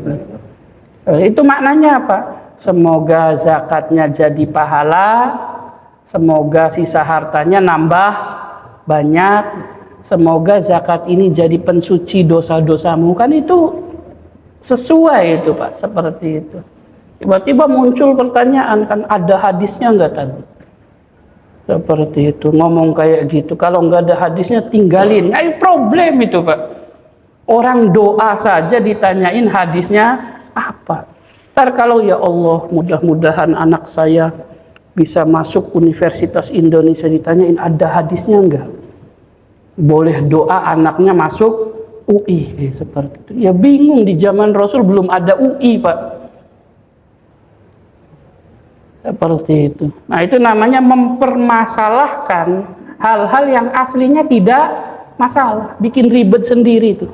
Itu maknanya apa? semoga zakatnya jadi pahala, semoga sisa hartanya nambah banyak, semoga zakat ini jadi pensuci dosa-dosamu. Kan itu sesuai itu Pak, seperti itu. Tiba-tiba muncul pertanyaan, kan ada hadisnya enggak tadi? Seperti itu, ngomong kayak gitu. Kalau nggak ada hadisnya tinggalin. Problem itu Pak. Orang doa saja ditanyain hadisnya apa. Ntar kalau ya Allah, mudah-mudahan anak saya bisa masuk Universitas Indonesia, ditanyain ada hadisnya enggak? Boleh doa anaknya masuk UI, seperti itu. Ya bingung, di zaman Rasul belum ada UI Pak. Seperti itu. Nah itu namanya mempermasalahkan hal-hal yang aslinya tidak masalah, bikin ribet sendiri itu.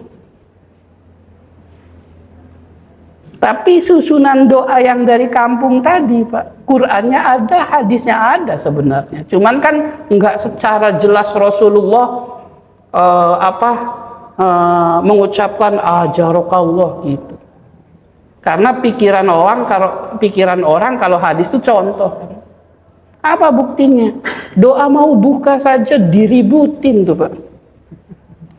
Tapi susunan doa yang dari kampung tadi Pak, Qur'annya ada, hadisnya ada sebenarnya. Cuman kan nggak secara jelas Rasulullah mengucapkan ajarokallah gitu. Karena pikiran orang kalau hadis itu contoh. Apa buktinya? Doa mau buka saja diributin tuh Pak.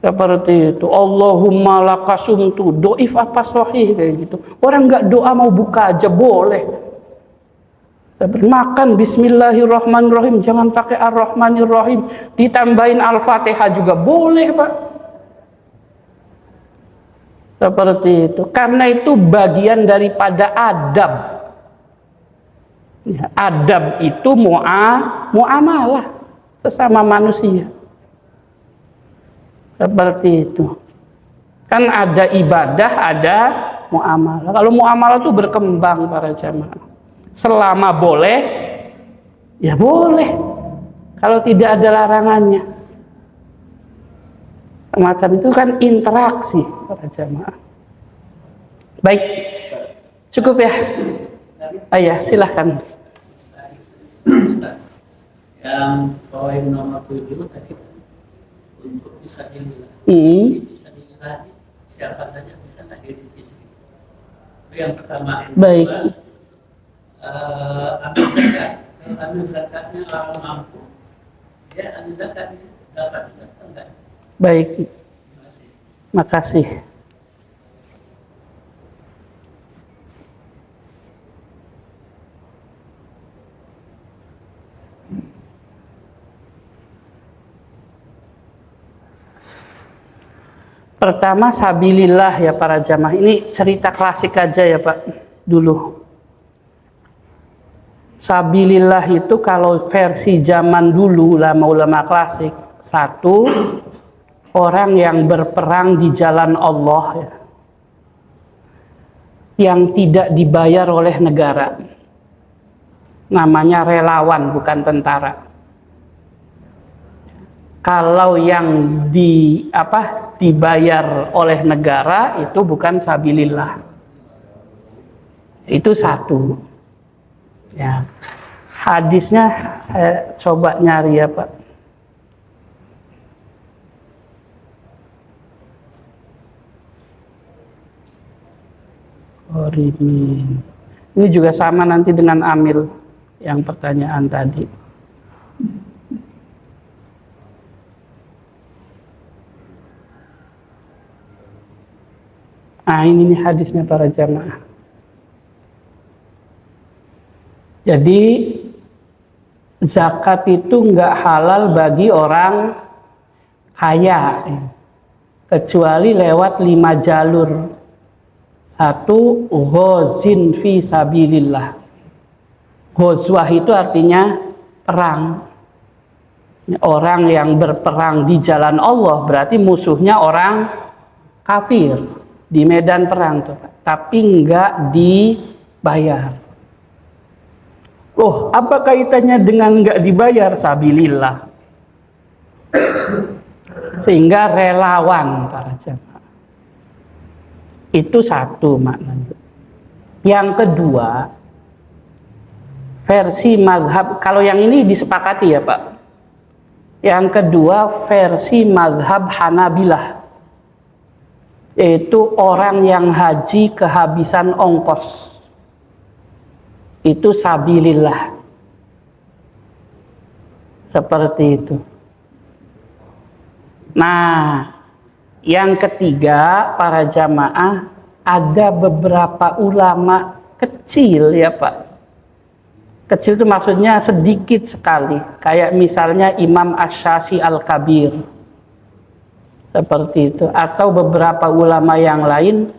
Seperti itu. Allahumma lakasumtu. Doif apa sahih kayak gitu. Orang nggak doa mau buka aja boleh. Makan bismillahirrahmanirrahim, jangan pakai ar-rahmanirrahim. Ditambahin al-fatihah juga boleh Pak. Seperti itu. Karena itu bagian daripada adab. Ya, adab itu muamalah sesama manusia. Seperti itu. Kan ada ibadah, ada muamalah. Kalau muamalah itu berkembang para jamaah. Selama boleh, ya boleh. Kalau tidak ada larangannya. Semacam itu kan interaksi para jamaah. Baik, cukup ya. Ayah, silahkan. Yang poin nomor 7 tadi untuk fisabilillah. Fisabilillah siapa saja bisa hadirin di sini. Itu yang pertama. Baik. Ambil zakat. Kalau ambil zakatnya orang mampu, ya ambil zakatnya dapat enggak? Baik. Makasih. Pertama sabilillah ya para jamaah. Ini cerita klasik aja ya Pak dulu. Sabilillah itu kalau versi zaman dulu ulama-ulama klasik, satu, orang yang berperang di jalan Allah ya, yang tidak dibayar oleh negara. Namanya relawan, bukan tentara. Kalau yang dibayar oleh negara itu bukan sabilillah. Itu satu. Ya. Hadisnya saya coba nyari ya Pak. Ini juga sama nanti dengan Amil yang pertanyaan tadi. Nah ini nih hadisnya para jamaah. Jadi zakat itu nggak halal bagi orang kaya, kecuali lewat 5 jalur. Satu, ghazin fi sabilillah. Ghazwah itu artinya perang. Orang yang berperang di jalan Allah berarti musuhnya orang kafir di medan perang tuh, tapi nggak dibayar. Loh, apa kaitannya dengan nggak dibayar? Sabilillah. Sehingga relawan para jamaah. Itu satu maknanya. Yang kedua, versi mazhab, kalau yang ini disepakati ya Pak. Yang kedua, versi mazhab Hanabilah. Yaitu orang yang haji kehabisan ongkos. itu sabilillah. Seperti itu. Nah, yang ketiga, para jamaah, ada beberapa ulama kecil ya Pak. Kecil itu maksudnya sedikit sekali. Kayak misalnya Imam Asy-Syafi'i Al-Kabir. Seperti itu. Atau beberapa ulama yang lain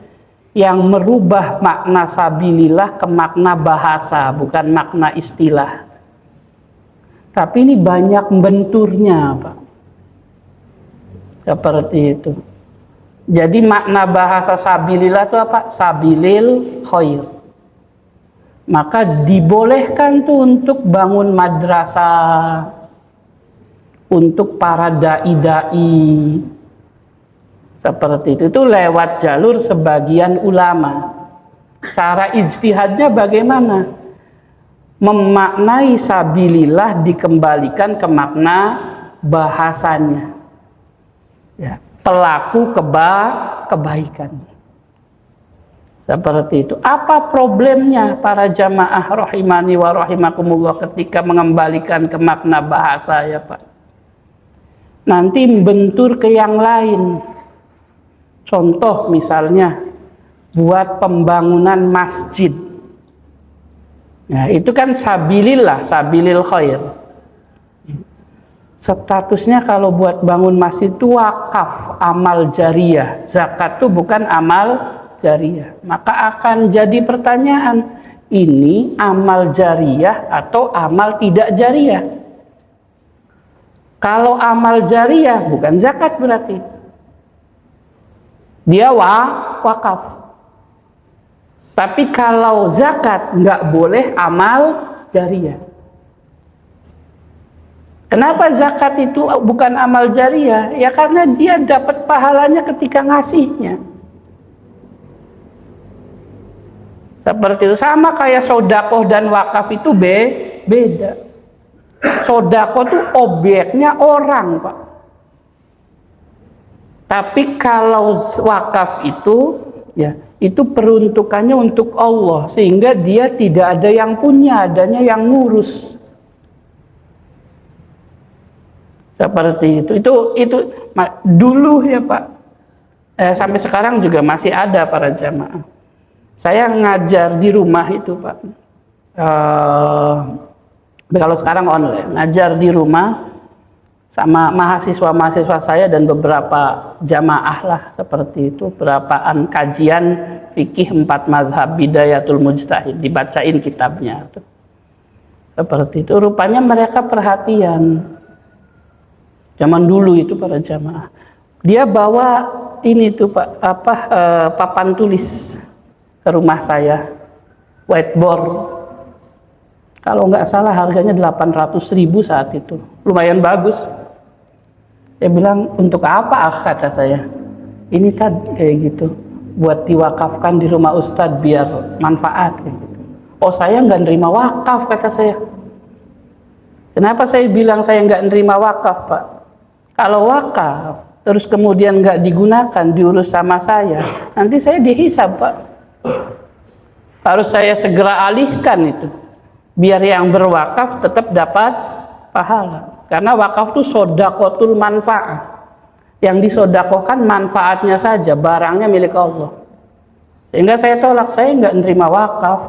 yang merubah makna sabilillah ke makna bahasa, bukan makna istilah. Tapi ini banyak benturnya Pak. Seperti itu. Jadi makna bahasa sabilillah itu apa? Sabilil khair. Maka dibolehkan tuh untuk bangun madrasah, untuk para dai-dai. Seperti itu lewat jalur sebagian ulama. Cara ijtihadnya bagaimana? Memaknai sabilillah dikembalikan ke makna bahasanya. Ya, pelaku kebaikan. Seperti itu. Apa problemnya para jamaah rahimani wa rahimakumullah ketika mengembalikan ke makna bahasa ya Pak? Nanti bentur ke yang lain. Contoh misalnya buat pembangunan masjid. Nah, itu kan sabilillah, sabilil khair. Statusnya kalau buat bangun masjid itu wakaf, amal jariyah. Zakat itu bukan amal jariyah. Maka akan jadi pertanyaan, ini amal jariyah atau amal tidak jariyah? Kalau amal jariyah bukan zakat berarti. Dia wakaf. Tapi kalau zakat nggak boleh amal jariyah. Kenapa zakat itu bukan amal jariyah? Ya karena dia dapat pahalanya ketika ngasihnya. Seperti itu, sama kayak sodakoh dan wakaf itu beda. Sodakoh itu objeknya orang Pak. Tapi kalau wakaf itu, ya itu peruntukannya untuk Allah, sehingga dia tidak ada yang punya, adanya yang ngurus. Seperti itu. Itu dulu ya Pak. Sampai sekarang juga masih ada para jamaah. Saya ngajar di rumah itu Pak. Kalau sekarang online, ngajar di rumah sama mahasiswa-mahasiswa saya dan beberapa jamaah lah seperti itu. Berapaan kajian fikih 4 mazhab Bidayatul Mujtahid, dibacain kitabnya. Seperti itu. Rupanya mereka perhatian. Zaman dulu itu para jamaah. Dia bawa ini tuh Pak, papan tulis ke rumah saya, whiteboard. Kalau nggak salah harganya 800.000 saat itu, lumayan bagus. Dia bilang, untuk apa kata saya? Ini tadi kayak gitu, buat diwakafkan di rumah Ustadz biar manfaat kayak gitu. Oh saya nggak nerima wakaf kata saya. Kenapa saya bilang saya nggak nerima wakaf Pak? Kalau wakaf terus kemudian nggak digunakan, diurus sama saya, nanti saya dihisab Pak. Harus saya segera alihkan itu, biar yang berwakaf tetap dapat pahala. Karena wakaf itu sodakotul manfaat. Yang disodakohkan manfaatnya saja, barangnya milik Allah. Sehingga saya tolak, saya nggak nerima wakaf.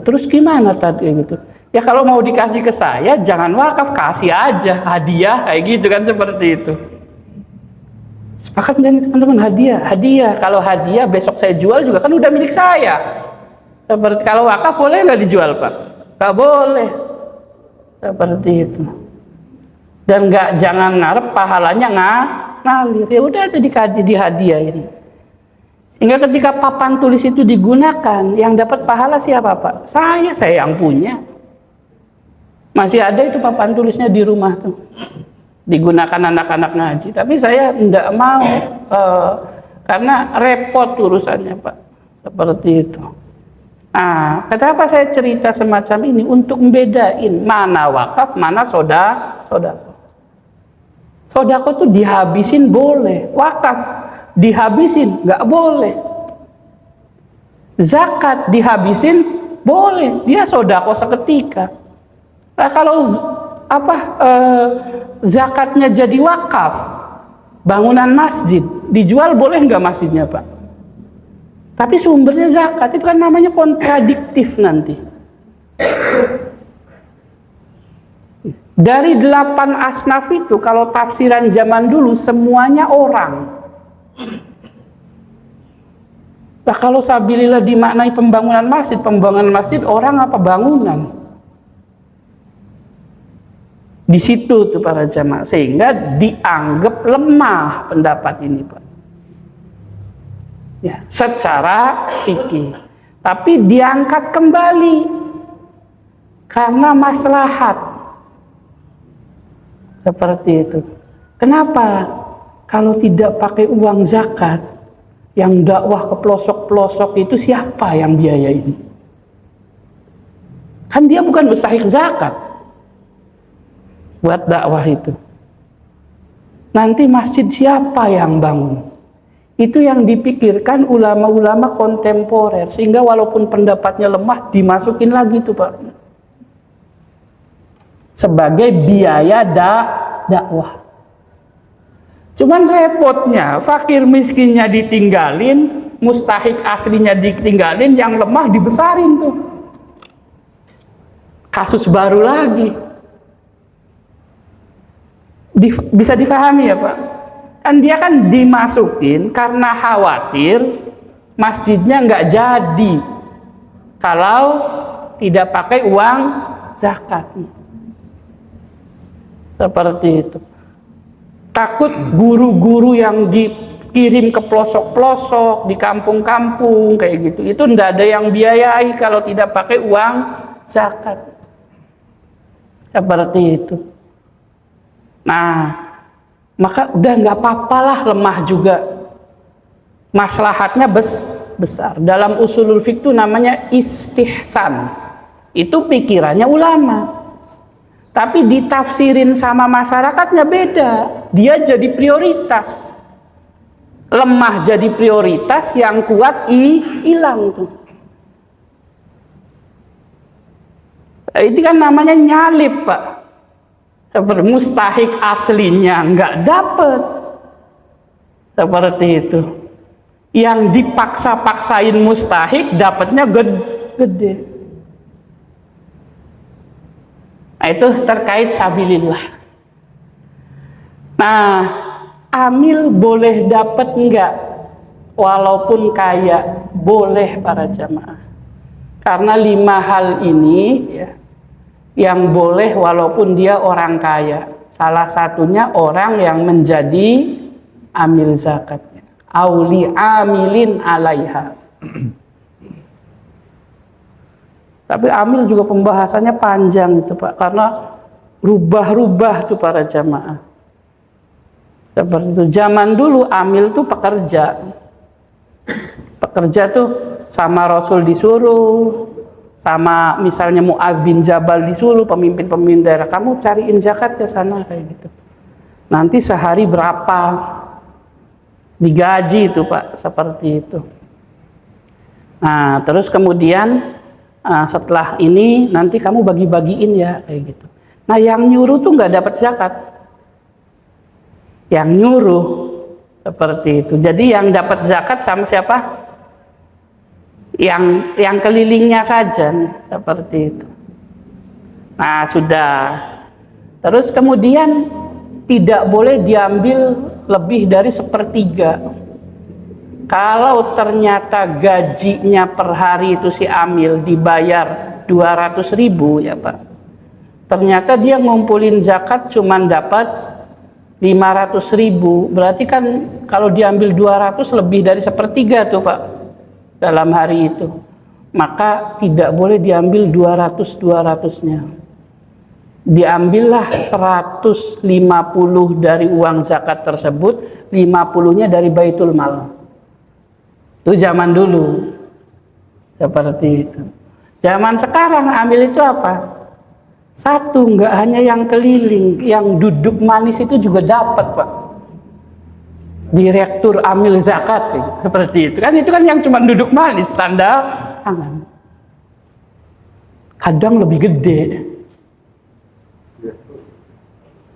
Terus gimana tadi gitu? Ya kalau mau dikasih ke saya, jangan wakaf, kasih aja hadiah kayak gitu kan, seperti itu. Sepakat dengan teman-teman, hadiah. Kalau hadiah besok saya jual juga kan udah milik saya. Seperti kalau wakaf boleh nggak dijual Pak? Nggak boleh. Seperti itu. Dan jangan ngarep pahalanya ngalir. Ya udah jadi dihadiahin. Sehingga ketika papan tulis itu digunakan, yang dapat pahala siapa Pak? Saya yang punya. Masih ada itu papan tulisnya di rumah tuh, digunakan anak-anak ngaji. Tapi saya tidak mau karena repot urusannya Pak. Seperti itu. Nah, kenapa saya cerita semacam ini? Untuk membedain mana wakaf, mana sodako. Sodako tuh dihabisin boleh, wakaf dihabisin nggak boleh. Zakat dihabisin boleh, dia sodako seketika. Nah, kalau zakatnya jadi wakaf, bangunan masjid, dijual boleh nggak masjidnya, Pak? Tapi sumbernya zakat, itu kan namanya kontradiktif nanti. Dari 8 asnaf itu, kalau tafsiran zaman dulu semuanya orang. Nah, kalau sabilillah dimaknai pembangunan masjid orang apa bangunan? Di situ tuh para jamaah, sehingga dianggap lemah pendapat ini, Pak. Ya, secara fikih. Tapi diangkat kembali karena maslahat. Seperti itu. Kenapa? Kalau tidak pakai uang zakat, yang dakwah ke pelosok-pelosok itu siapa yang biaya ini? Kan dia bukan mustahik zakat buat dakwah itu. Nanti masjid siapa yang bangun? Itu yang dipikirkan ulama-ulama kontemporer, sehingga walaupun pendapatnya lemah dimasukin lagi tuh, Pak, sebagai biaya dakwah. Cuman repotnya, fakir miskinnya ditinggalin, mustahik aslinya ditinggalin, yang lemah dibesarin tuh. Kasus baru lagi. Bisa difahami ya, Pak? Kan dia kan dimasukin karena khawatir masjidnya nggak jadi kalau tidak pakai uang zakat. Seperti itu. Takut guru-guru yang dikirim ke pelosok-pelosok, di kampung-kampung kayak gitu, itu ndak ada yang biayai kalau tidak pakai uang zakat. Seperti itu. Nah, maka udah nggak apa-apalah lemah juga. Maslahatnya besar. Dalam usulul fiqh itu namanya istihsan. Itu pikirannya ulama. Tapi ditafsirin sama masyarakatnya beda. Dia jadi prioritas. Lemah jadi prioritas, yang kuat hilang tuh. Itu kan namanya nyalip, Pak. Seperti mustahik aslinya nggak dapet. Seperti itu. Yang dipaksa-paksain mustahik dapatnya gede. Nah, itu terkait sabilillah. Nah, amil boleh dapat enggak walaupun kaya? Boleh para jamaah. Karena 5 hal ini ya, yang boleh walaupun dia orang kaya. Salah satunya orang yang menjadi amil zakatnya. Auli amilin alaiha. Tapi amil juga pembahasannya panjang itu, Pak, karena rubah-rubah tuh para jamaah. Seperti itu. Zaman dulu amil tuh pekerja. Pekerja tuh sama Rasul disuruh, sama misalnya Mu'adz bin Jabal disuruh, pemimpin-pemimpin daerah, kamu cariin zakat ke sana kayak gitu. Nanti sehari berapa? Digaji itu, Pak, seperti itu. Nah, terus kemudian setelah ini nanti kamu bagi-bagiin ya kayak gitu. Nah, yang nyuruh tuh nggak dapat zakat. Yang nyuruh seperti itu. Jadi yang dapat zakat sama siapa? Yang kelilingnya saja nih, seperti itu. Nah, sudah. Terus kemudian tidak boleh diambil lebih dari 1/3. Kalau ternyata gajinya per hari itu si amil dibayar 200.000 ya, Pak. Ternyata dia ngumpulin zakat cuman dapat 500.000. Berarti kan kalau diambil 200 lebih dari 1/3 tuh, Pak, dalam hari itu. Maka tidak boleh diambil 200-200-nya. Diambillah 150 dari uang zakat tersebut, 50-nya dari Baitul Mal. Itu zaman dulu. Seperti itu. Zaman sekarang ambil itu apa? Satu, nggak hanya yang keliling, yang duduk manis itu juga dapat, Pak. Direktur amil zakat, seperti itu kan yang cuma duduk manis, tanda tangan. kadang lebih gede.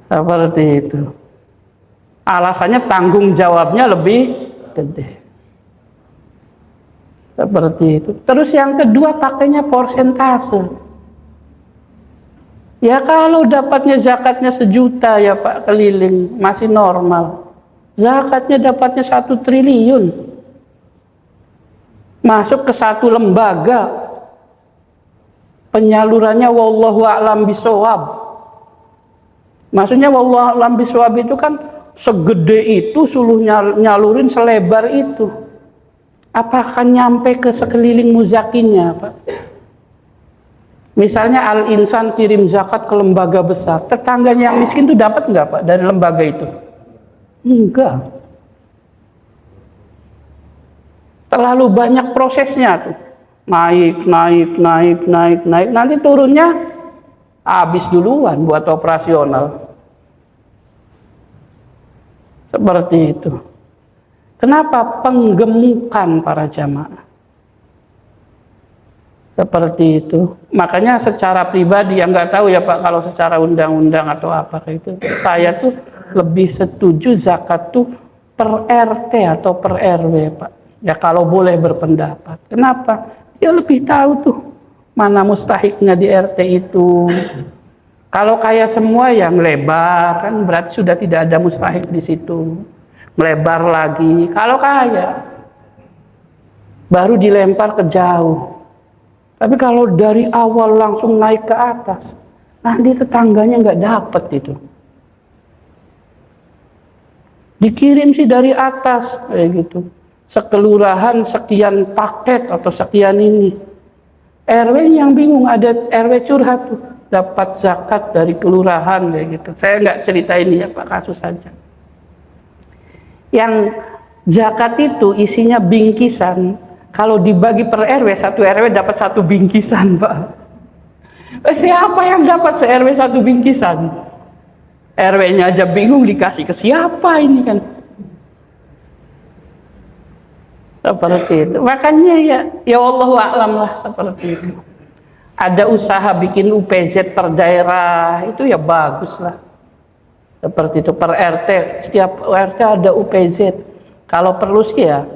Seperti itu. Alasannya tanggung jawabnya lebih gede. Seperti itu. Terus yang kedua pakainya persentase. Ya kalau dapatnya zakatnya 1 juta ya Pak keliling masih normal. Zakatnya dapatnya 1 triliun. Masuk ke satu lembaga. Penyalurannya wallahu a'lam bishawab. Maksudnya wallahu a'lam bishawab itu kan segede itu suruh nyalurin selebar itu. Apakah nyampe ke sekeliling muzakinnya, Pak? Misalnya Al-Insan kirim zakat ke lembaga besar, tetangganya yang miskin itu dapat nggak, Pak, dari lembaga itu? Enggak. Terlalu banyak prosesnya tuh. Naik. Nanti turunnya habis duluan buat operasional. Seperti itu. Kenapa? Penggemukan para jamaah. Seperti itu. Makanya secara pribadi, yang nggak tahu ya Pak, kalau secara undang-undang atau apa kayak itu, saya tuh lebih setuju zakat tuh per RT atau per RW Pak. Ya kalau boleh berpendapat. Kenapa? Dia lebih tahu tuh mana mustahiknya di RT itu. Kalau kaya semua yang lebar kan berarti sudah tidak ada mustahik di situ. Melebar lagi. Kalau kaya baru dilempar ke jauh. Tapi kalau dari awal langsung naik ke atas, nanti tetangganya nggak dapet itu. Dikirim sih dari atas kayak gitu. Sekelurahan sekian paket atau sekian ini. RW yang bingung, ada RW curhat tuh, dapat zakat dari kelurahan kayak gitu. Saya nggak cerita ini ya Pak, kasus saja. Yang zakat itu isinya bingkisan. Kalau dibagi per RW, satu RW dapat 1 bingkisan, Pak. Siapa yang dapat se-RW 1 bingkisan? RW-nya aja bingung dikasih ke siapa ini kan? Seperti itu. Makanya ya Allahu a'lam lah seperti itu. Ada usaha bikin UPZ per daerah, itu ya bagus lah. Seperti itu per RT, setiap RT ada UPZ. Kalau perlu sih ya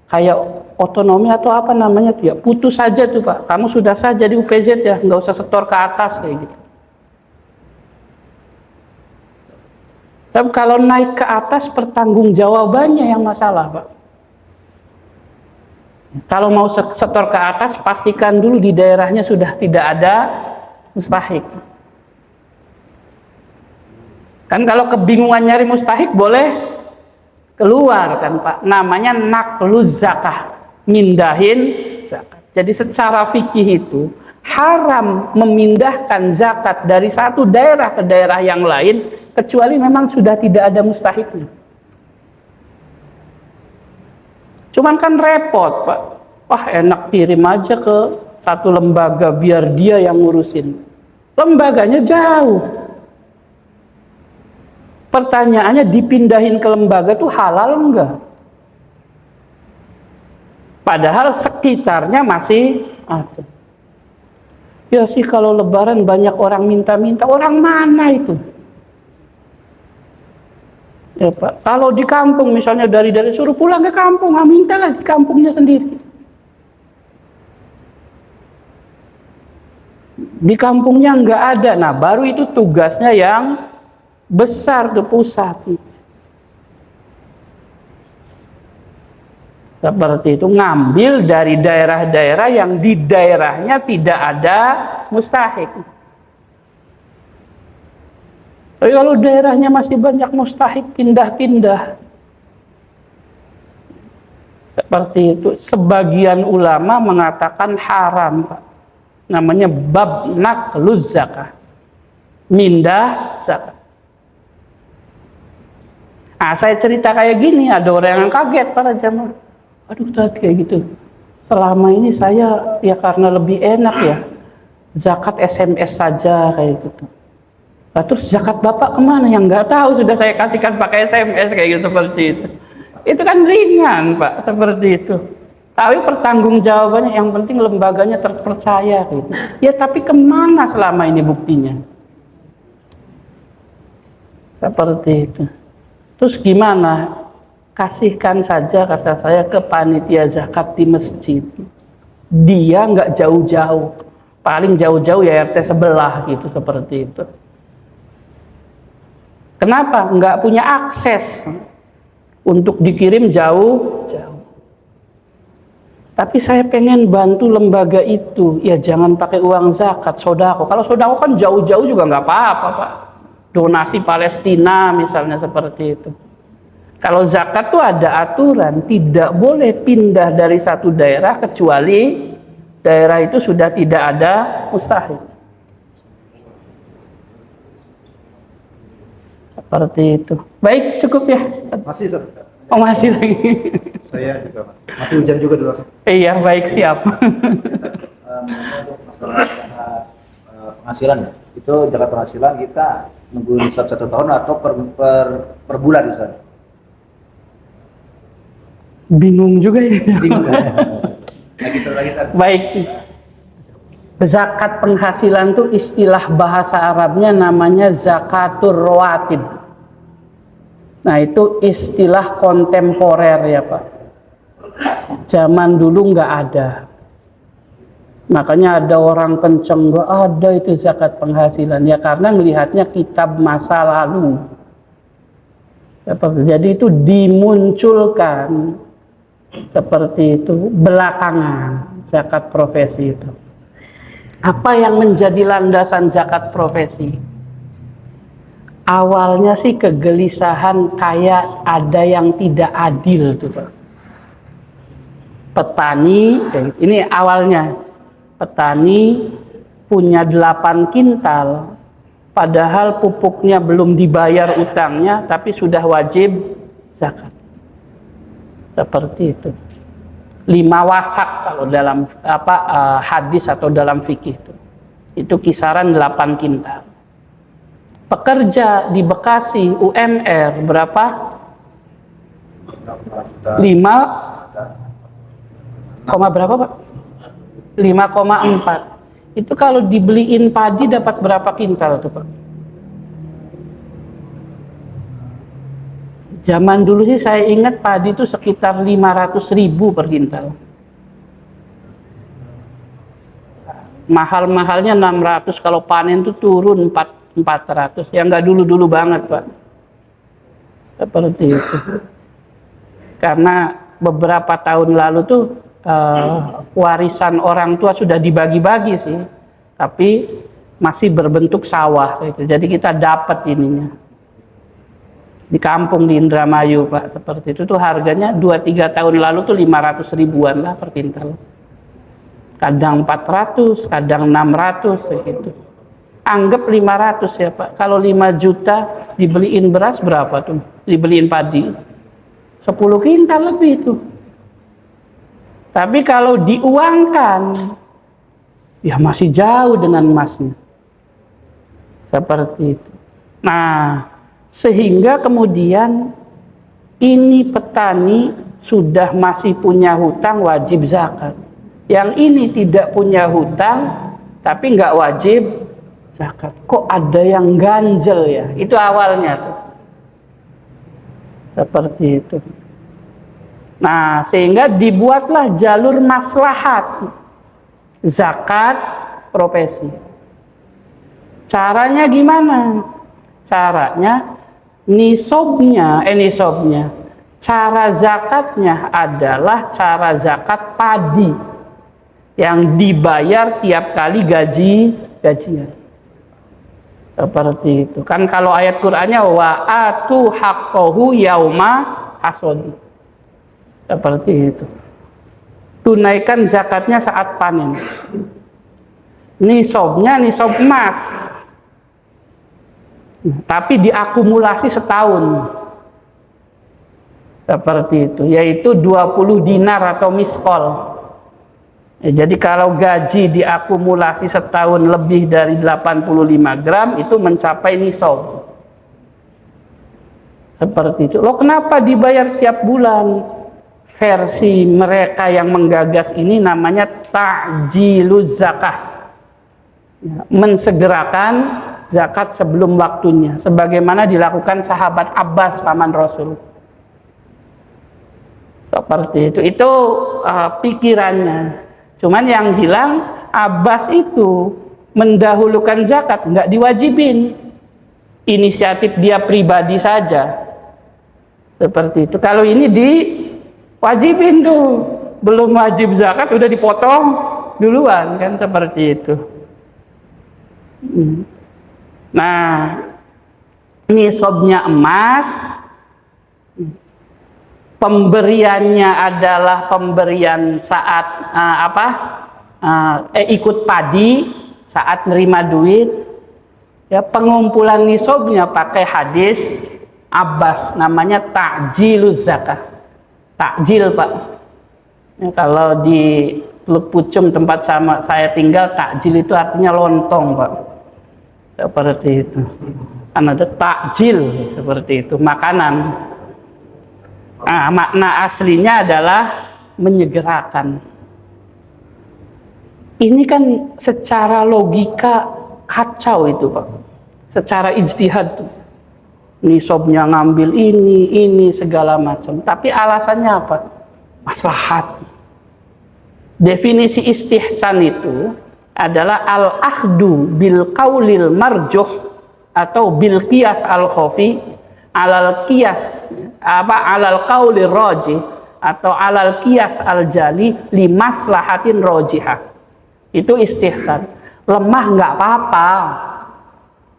kayak otonomi atau apa namanya tuh ya, putus saja tuh Pak. Kamu sudah sah jadi UPZ ya, nggak usah setor ke atas kayak gitu. Tapi kalau naik ke atas pertanggungjawabannya yang masalah Pak. Kalau mau setor ke atas pastikan dulu di daerahnya sudah tidak ada mustahik. Kan kalau kebingungan nyari mustahik boleh keluar kan Pak, namanya nakluz zakah, mindahin zakat. Jadi secara fikih itu haram memindahkan zakat dari satu daerah ke daerah yang lain kecuali memang sudah tidak ada mustahiknya. Cuman kan repot Pak, wah enak kirim aja ke satu lembaga biar dia yang ngurusin. Lembaganya jauh. Pertanyaannya dipindahin ke lembaga itu halal enggak? Padahal sekitarnya masih ada. Ya sih kalau lebaran banyak orang minta-minta, orang mana itu? Ya Pak, kalau di kampung misalnya dari suruh pulang ke kampung, minta lah di kampungnya sendiri. Di kampungnya enggak ada, nah baru itu tugasnya yang besar ke pusat. Seperti itu, ngambil dari daerah-daerah yang di daerahnya tidak ada mustahik. Tapi kalau daerahnya masih banyak mustahik, pindah-pindah. Seperti itu. Sebagian ulama mengatakan haram, Pak. Namanya bab nakluz zakah. Mindah zakat. Nah, saya cerita kayak gini, ada orang yang kaget para jamaah. Aduh, tadi kayak gitu. Selama ini saya ya karena lebih enak ya, zakat SMS saja kayak gitu. Nah, terus zakat Bapak kemana? Yang nggak tahu sudah saya kasihkan pakai SMS kayak gitu seperti itu. Itu kan ringan Pak, seperti itu. Tapi pertanggungjawabannya yang penting lembaganya terpercaya gitu. Ya tapi kemana selama ini buktinya? Seperti itu. Terus gimana? Kasihkan saja, kata saya, ke panitia zakat di masjid. Dia nggak jauh-jauh, paling jauh-jauh ya RT sebelah gitu, seperti itu. Kenapa? Nggak punya akses untuk dikirim jauh-jauh. Tapi saya pengen bantu lembaga itu, ya jangan pakai uang zakat, sodako. Kalau sodako kan jauh-jauh juga nggak apa-apa, Pak. Donasi Palestina misalnya, seperti itu. Kalau zakat tuh ada aturan, tidak boleh pindah dari satu daerah kecuali daerah itu sudah tidak ada mustahil. Seperti itu. Baik, cukup ya. Masih, Ustaz. Oh, masih lagi. Saya juga masih hujan juga di luar. Iya, baik, siap. Untuk masalah penghasilan, itu zakat penghasilan kita nunggu nisab 1 tahun atau per bulan, Ustaz? Bingung juga ya. Bingung. Lagi, Ustaz. Baik. Zakat penghasilan itu istilah bahasa Arabnya namanya zakatur rawatib. Nah, itu istilah kontemporer ya, Pak. Zaman dulu nggak ada. Makanya ada orang kenceng, nggak ada itu zakat penghasilan. Ya karena melihatnya kitab masa lalu. Jadi itu dimunculkan seperti itu belakangan, zakat profesi itu. Apa yang menjadi landasan zakat profesi? Awalnya sih kegelisahan kayak ada yang tidak adil tuh, Pak. Petani, ini awalnya, petani punya 8 kintal, padahal pupuknya belum dibayar utangnya, tapi sudah wajib zakat. Seperti itu. 5 wasak kalau dalam hadis atau dalam fikih itu kisaran 8 kintal. Pekerja di Bekasi UMR berapa? 5, berapa, Pak? 5,4. Itu kalau dibeliin padi dapat berapa kintal tuh, Pak? Zaman dulu sih saya ingat padi itu sekitar 500.000 per kintal. Mahal-mahalnya 600, kalau panen tuh turun 400. Ya nggak dulu-dulu banget, Pak. Seperti itu. Karena beberapa tahun lalu tuh warisan orang tua sudah dibagi-bagi sih, tapi masih berbentuk sawah gitu. Jadi kita dapat ininya di kampung di Indramayu, Pak. Seperti itu tuh harganya 2-3 tahun lalu tuh 500 ribuan lah per kintal, kadang 400, kadang 600 gitu. Anggap 500 ya, Pak. Kalau 5 juta dibeliin beras berapa tuh? Dibeliin padi 10 kintal lebih itu. Tapi kalau diuangkan, ya masih jauh dengan emasnya. Seperti itu. Nah, sehingga kemudian ini petani sudah masih punya hutang wajib zakat. Yang ini tidak punya hutang tapi nggak wajib zakat. Kok ada yang ganjel ya? Itu awalnya tuh. Seperti itu. Nah, sehingga dibuatlah jalur maslahat zakat profesi. Caranya gimana? Caranya nisabnya, cara zakatnya adalah cara zakat padi yang dibayar tiap kali gajian. Seperti itu. Kan kalau ayat Qur'annya wa atu haqqahu yauma hasodi. Seperti itu. Tunaikan zakatnya saat panen. Nisabnya nisab emas. Tapi diakumulasi setahun. Seperti itu, yaitu 20 dinar atau miskol. Jadi kalau gaji diakumulasi setahun lebih dari 85 gram itu mencapai nisab. Seperti itu. Loh, kenapa dibayar tiap bulan? versi mereka yang menggagas ini namanya ta'jiluz zakah. Ya, mensegerakan zakat sebelum waktunya, sebagaimana dilakukan sahabat Abbas paman Rasul. Seperti itu. Itu pikirannya. Cuman yang hilang, Abbas itu mendahulukan zakat, nggak diwajibin. Inisiatif dia pribadi saja. Seperti itu. Kalau ini diwajibin tuh, belum wajib zakat udah dipotong duluan kan, seperti itu. Nah, nisabnya emas, pemberiannya adalah pemberian saat ikut padi, saat nerima duit. Ya, pengumpulan nisabnya pakai hadis Abbas, namanya ta'jiluz zakah. Takjil, Pak. Ya, kalau di Teluk Pucung tempat saya tinggal, takjil itu artinya lontong, Pak. Seperti itu. Kan ada takjil, seperti itu, makanan. Nah, makna aslinya adalah menyegerakan. Ini kan secara logika kacau itu, Pak. Secara ijtihad tuh. Nisabnya ngambil ini segala macam. Tapi alasannya apa? Maslahat. Definisi istihsan itu adalah al-akhdu bil qaulil marjuh atau bil qiyas al-khafi alal qiyas alal qaulir rajih atau alal qiyas al-jali li maslahatin rajihah. Itu istihsan. Lemah nggak apa-apa,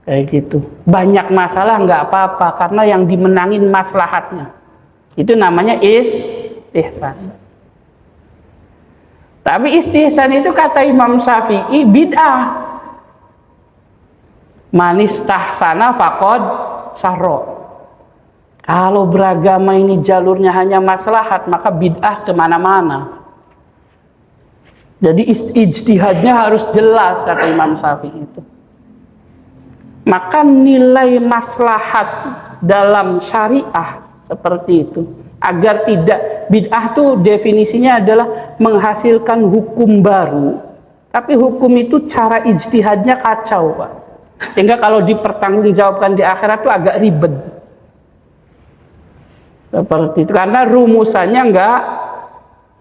kayak gitu. Banyak masalah nggak apa-apa karena yang dimenangin maslahatnya. Itu namanya istihsan. Tapi istihsan itu kata Imam Syafi'i bid'ah. Manis tahsana faqad syarra. Kalau beragama ini jalurnya hanya maslahat, maka bid'ah kemana-mana. Jadi ijtihadnya harus jelas, kata Imam Syafi'i itu. Maka nilai maslahat dalam syariah seperti itu. Agar tidak, bid'ah tuh definisinya adalah menghasilkan hukum baru. Tapi hukum itu cara ijtihadnya kacau, Pak. Sehingga kalau dipertanggungjawabkan di akhirat tuh agak ribet. Seperti itu. Karena rumusannya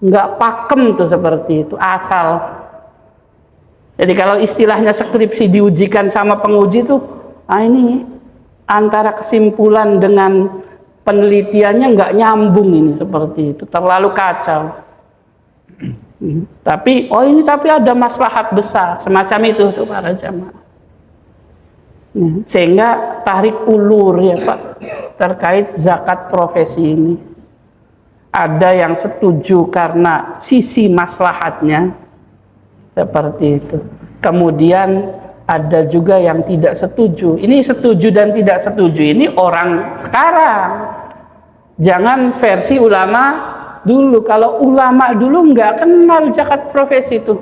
nggak pakem tuh, seperti itu, asal. Jadi kalau istilahnya skripsi diujikan sama penguji tuh, ini antara kesimpulan dengan penelitiannya nggak nyambung ini, seperti itu, terlalu kacau. Tapi tapi ada maslahat besar semacam itu tuh para jamaah. Sehingga tarik ulur ya Pak terkait zakat profesi ini. Ada yang setuju karena sisi maslahatnya seperti itu. Kemudian ada juga yang tidak setuju. Ini setuju dan tidak setuju ini orang sekarang. Jangan versi ulama dulu. Kalau ulama dulu nggak kenal zakat profesi itu.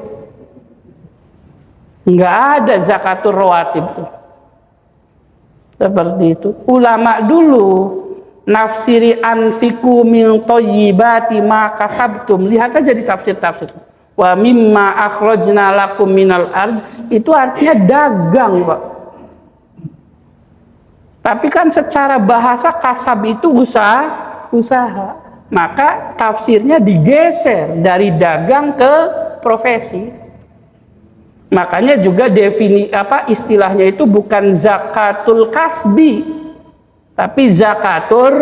Nggak ada zakatul rawatib itu. Seperti itu. Ulama dulu nafsiri anfiku min thayyibati ma kasabtum. Lihat aja di tafsir-tafsir. Wa mimma akhrajna lakum minal ard, itu artinya dagang, Pak. Tapi kan secara bahasa kasab itu usaha. Maka tafsirnya digeser dari dagang ke profesi. Makanya juga istilahnya itu bukan zakatul kasbi, tapi zakatur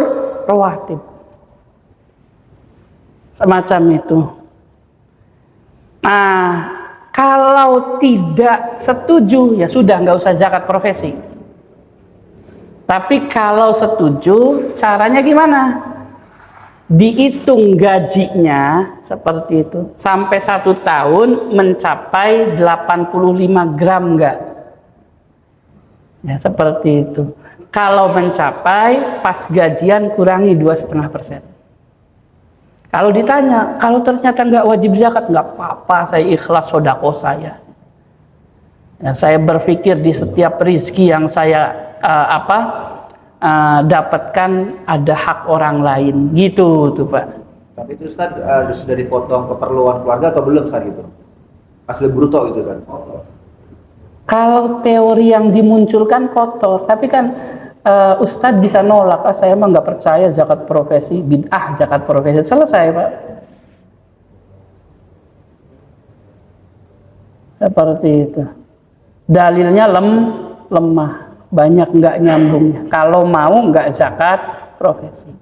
rawatib. Semacam itu. Nah, kalau tidak setuju ya sudah nggak usah zakat profesi. Tapi kalau setuju, caranya gimana? Dihitung gajinya seperti itu sampai 1 tahun mencapai 85 gram nggak? Ya seperti itu. Kalau mencapai pas gajian kurangi 2,5%. Kalau ditanya, kalau ternyata nggak wajib zakat, nggak apa-apa, saya ikhlas sedekah saya. Ya, saya berpikir di setiap rezeki yang saya dapatkan ada hak orang lain, gitu tuh Pak. Tapi itu Ustaz sudah dipotong keperluan keluarga atau belum saat itu? Hasil bruto gitu kan? Kalau teori yang dimunculkan kotor, tapi kan Ustadz bisa nolak, saya emang nggak percaya zakat profesi, bid'ah zakat profesi, selesai Pak. Seperti itu. Dalilnya lemah, banyak nggak nyambungnya. Kalau mau nggak zakat profesi.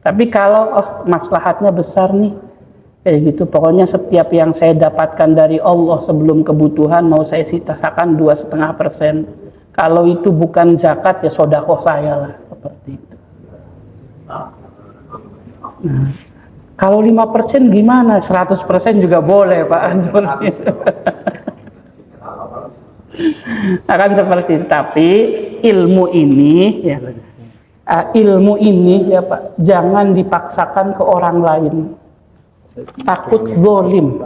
Tapi kalau maslahatnya besar nih, kayak gitu. Pokoknya setiap yang saya dapatkan dari Allah sebelum kebutuhan mau saya sitakan 2,5%. Kalau itu bukan zakat ya sedekah saya lah, seperti itu. Nah, kalau 5% gimana? 100% juga boleh Pak, seperti itu. Akan seperti itu. Tapi ilmu ini ya Pak, jangan dipaksakan ke orang lain. Takut zalim.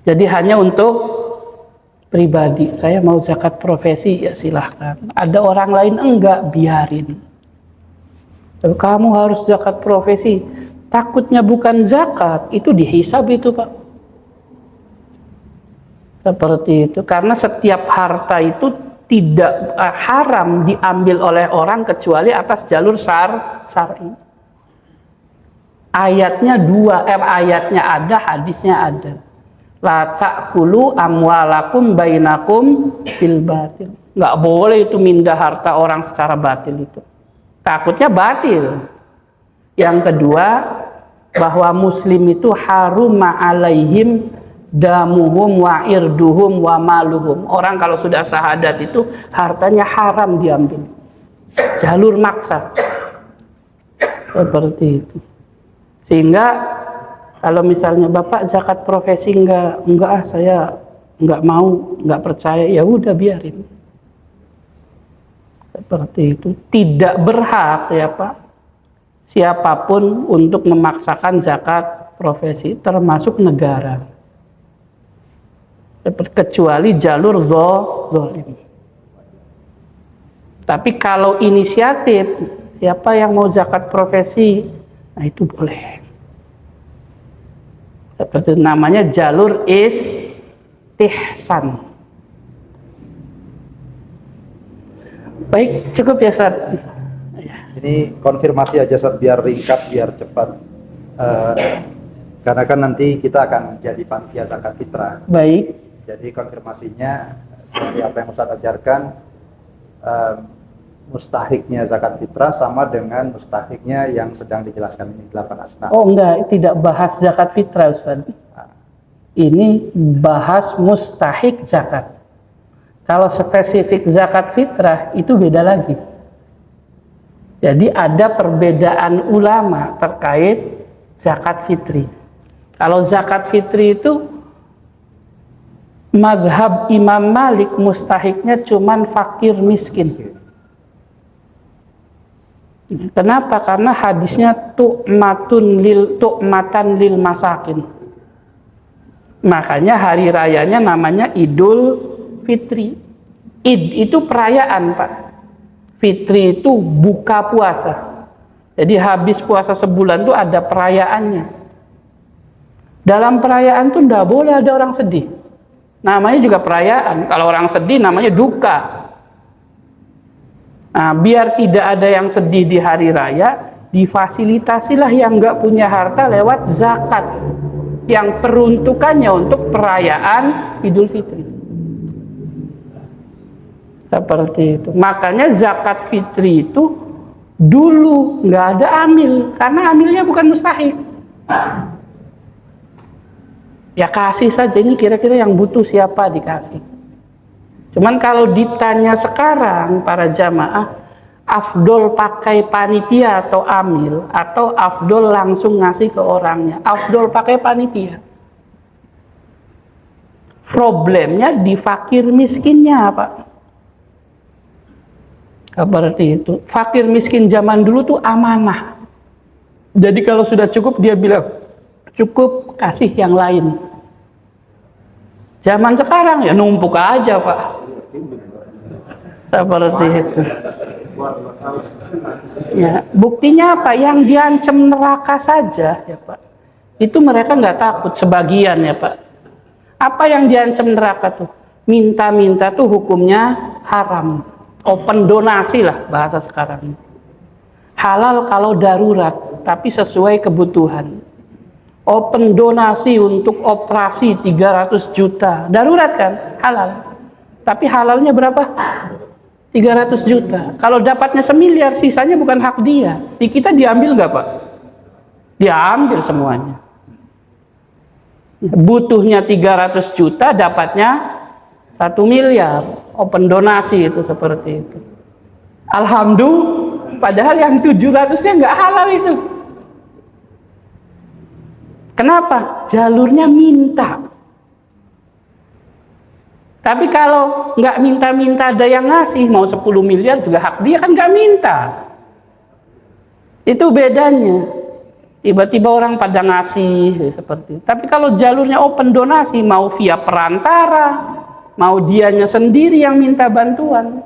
Jadi hanya untuk pribadi. Saya mau zakat profesi, ya silahkan. Ada orang lain enggak, biarin. Tapi kamu harus zakat profesi. Takutnya bukan zakat, itu dihisab itu Pak. Seperti itu. Karena setiap harta itu tidak haram diambil oleh orang kecuali atas jalur syar'i. Ayatnya ayatnya ada, hadisnya ada. La ta'kulu amwalakum bainakum bil batil. Nggak boleh itu mindah harta orang secara batil itu. Takutnya batil. Yang kedua, bahwa muslim itu haruma alaihim damuhum wa irduhum wa maluhum. Orang kalau sudah syahadat itu hartanya haram diambil. Jalur maksa. Seperti itu. Sehingga kalau misalnya Bapak zakat profesi enggak saya enggak mau, enggak percaya, ya udah biarin. Seperti itu. Tidak berhak ya Pak siapapun untuk memaksakan zakat profesi, termasuk negara. Kecuali jalur zalim. Tapi kalau inisiatif siapa yang mau zakat profesi, nah itu boleh. Seperti namanya jalur istihsan. Baik, cukup ya Ustaz. Ini konfirmasi aja Ustaz, biar ringkas, biar cepat. Karena kan nanti kita akan jadi panitia zakat fitrah. Baik. Jadi konfirmasinya dari apa yang Ustaz ajarkan, mustahiknya zakat fitrah sama dengan mustahiknya yang sedang dijelaskan ini 8 asnaf. Oh enggak, tidak bahas zakat fitrah Ustaz. Ini bahas mustahik zakat. Kalau spesifik zakat fitrah itu beda lagi. Jadi ada perbedaan ulama terkait zakat fitri. Kalau zakat fitri itu mazhab Imam Malik mustahiknya cuman fakir miskin. Kenapa? Karena hadisnya tu'matan lil masakin. Makanya hari rayanya namanya Idul Fitri. Id itu perayaan Pak. Fitri itu buka puasa. Jadi habis puasa sebulan tuh ada perayaannya. Dalam perayaan tuh nggak boleh ada orang sedih. Namanya juga perayaan. Kalau orang sedih namanya duka. Nah, biar tidak ada yang sedih di hari raya, difasilitasilah yang nggak punya harta lewat zakat yang peruntukannya untuk perayaan Idul Fitri. Seperti itu. Makanya zakat fitri itu dulu nggak ada amil, karena amilnya bukan mustahik. Ya kasih saja, ini kira-kira yang butuh siapa dikasih. Cuman kalau ditanya sekarang para jamaah, afdol pakai panitia atau amil, atau afdol langsung ngasih ke orangnya? Afdol pakai panitia. Problemnya di fakir miskinnya Pak. Seperti itu. Fakir miskin zaman dulu tuh amanah. Jadi kalau sudah cukup dia bilang cukup, kasih yang lain. Zaman sekarang ya numpuk aja Pak. Seperti itu. buat bakal. Ya, buktinya apa? Yang diancam neraka saja, ya Pak. Itu mereka nggak takut, sebagian ya Pak. Apa yang diancam neraka tuh? Minta-minta tuh hukumnya haram. Open donasi lah bahasa sekarang. Halal kalau darurat, tapi sesuai kebutuhan. Open donasi untuk operasi 300 juta. Darurat kan? Halal. Tapi halalnya berapa? 300 juta. Kalau dapatnya 1 miliar, sisanya bukan hak dia. Di kita diambil nggak Pak? Diambil semuanya. Butuhnya 300 juta, dapatnya 1 miliar. Open donasi itu seperti itu. Alhamdulillah, padahal yang 700-nya nggak halal itu. Kenapa? Jalurnya minta. Tapi kalau nggak minta-minta ada yang ngasih, mau 10 miliar juga hak dia, kan nggak minta. Itu bedanya. Tiba-tiba orang pada ngasih seperti itu. Tapi kalau jalurnya open donasi, mau via perantara, mau dianya sendiri yang minta bantuan.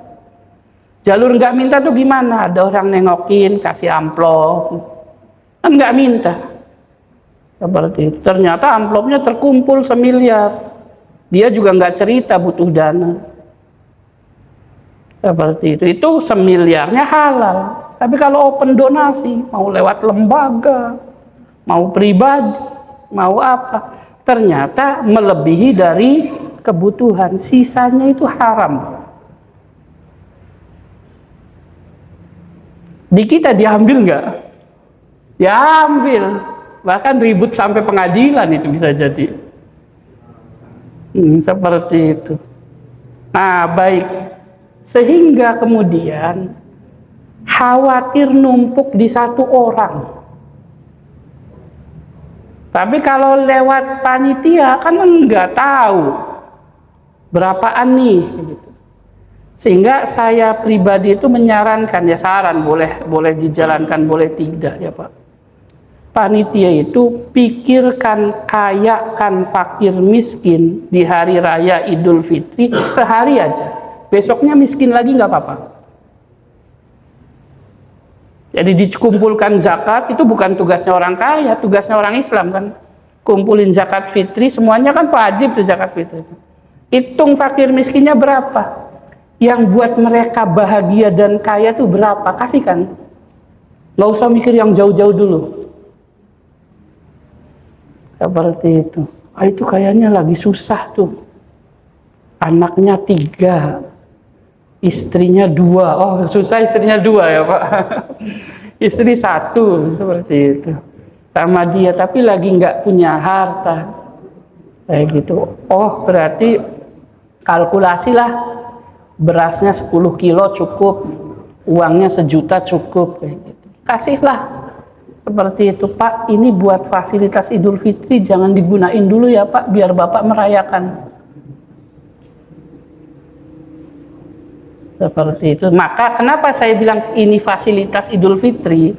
Jalur nggak minta tuh gimana? Ada orang nengokin, kasih amplop, kan nggak minta. Seperti itu. Ternyata amplopnya terkumpul 1 miliar. Dia juga nggak cerita butuh dana. Seperti itu. Itu 1 miliarnya halal. Tapi kalau open donasi, mau lewat lembaga, mau pribadi, mau apa, ternyata melebihi dari kebutuhan. Sisanya itu haram. Di kita diambil nggak? Diambil. Bahkan ribut sampai pengadilan itu bisa jadi. Seperti itu. Nah, baik. Sehingga kemudian khawatir numpuk di satu orang. Tapi kalau lewat panitia kan enggak tahu berapaan nih. Sehingga saya pribadi itu menyarankan, ya saran, boleh dijalankan, boleh tidak ya Pak. Panitia itu pikirkan, kayakan fakir miskin di hari raya Idul Fitri sehari aja. Besoknya miskin lagi nggak apa-apa. Jadi dikumpulkan zakat itu bukan tugasnya orang kaya, tugasnya orang Islam kan. Kumpulin zakat fitri, semuanya kan wajib tuh zakat fitri. Hitung fakir miskinnya berapa. Yang buat mereka bahagia dan kaya tuh berapa, kasihkan. Nggak usah mikir yang jauh-jauh dulu. Seperti itu. Itu kayaknya lagi susah tuh. Anaknya 3, istrinya 2. Oh susah istrinya 2 ya Pak. Istri 1 seperti itu. Sama dia tapi lagi nggak punya harta. Kayak gitu. Oh berarti kalkulasilah, berasnya 10 kilo cukup, uangnya 1 juta cukup. Kayak gitu. Kasihlah. Seperti itu Pak, ini buat fasilitas Idul Fitri jangan digunain dulu ya Pak, biar Bapak merayakan. Seperti itu. Maka kenapa saya bilang ini fasilitas Idul Fitri?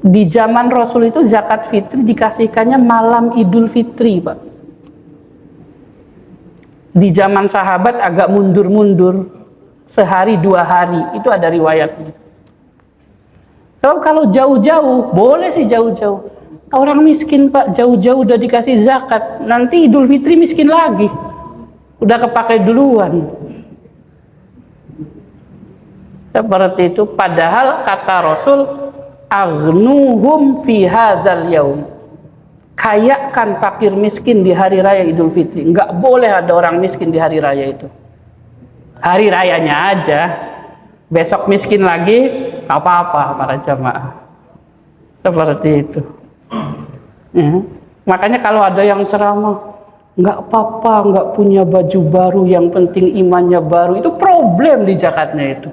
Di zaman Rasul itu zakat fitri dikasihkannya malam Idul Fitri Pak. Di zaman sahabat agak mundur-mundur, sehari 2 hari, itu ada riwayatnya. Kalau jauh-jauh, boleh sih jauh-jauh. Orang miskin Pak, jauh-jauh udah dikasih zakat, nanti Idul Fitri miskin lagi. Udah kepakai duluan. Seperti itu. Padahal kata Rasul, aghnuhum fi hadzal yaum. Kayakan fakir miskin di hari raya Idul Fitri. Enggak boleh ada orang miskin di hari raya itu. Hari rayanya aja. Besok miskin lagi, apa-apa para jamaah. Seperti itu. Ya. Makanya kalau ada yang ceramah, nggak apa-apa, nggak punya baju baru, yang penting imannya baru, itu problem di zakatnya itu.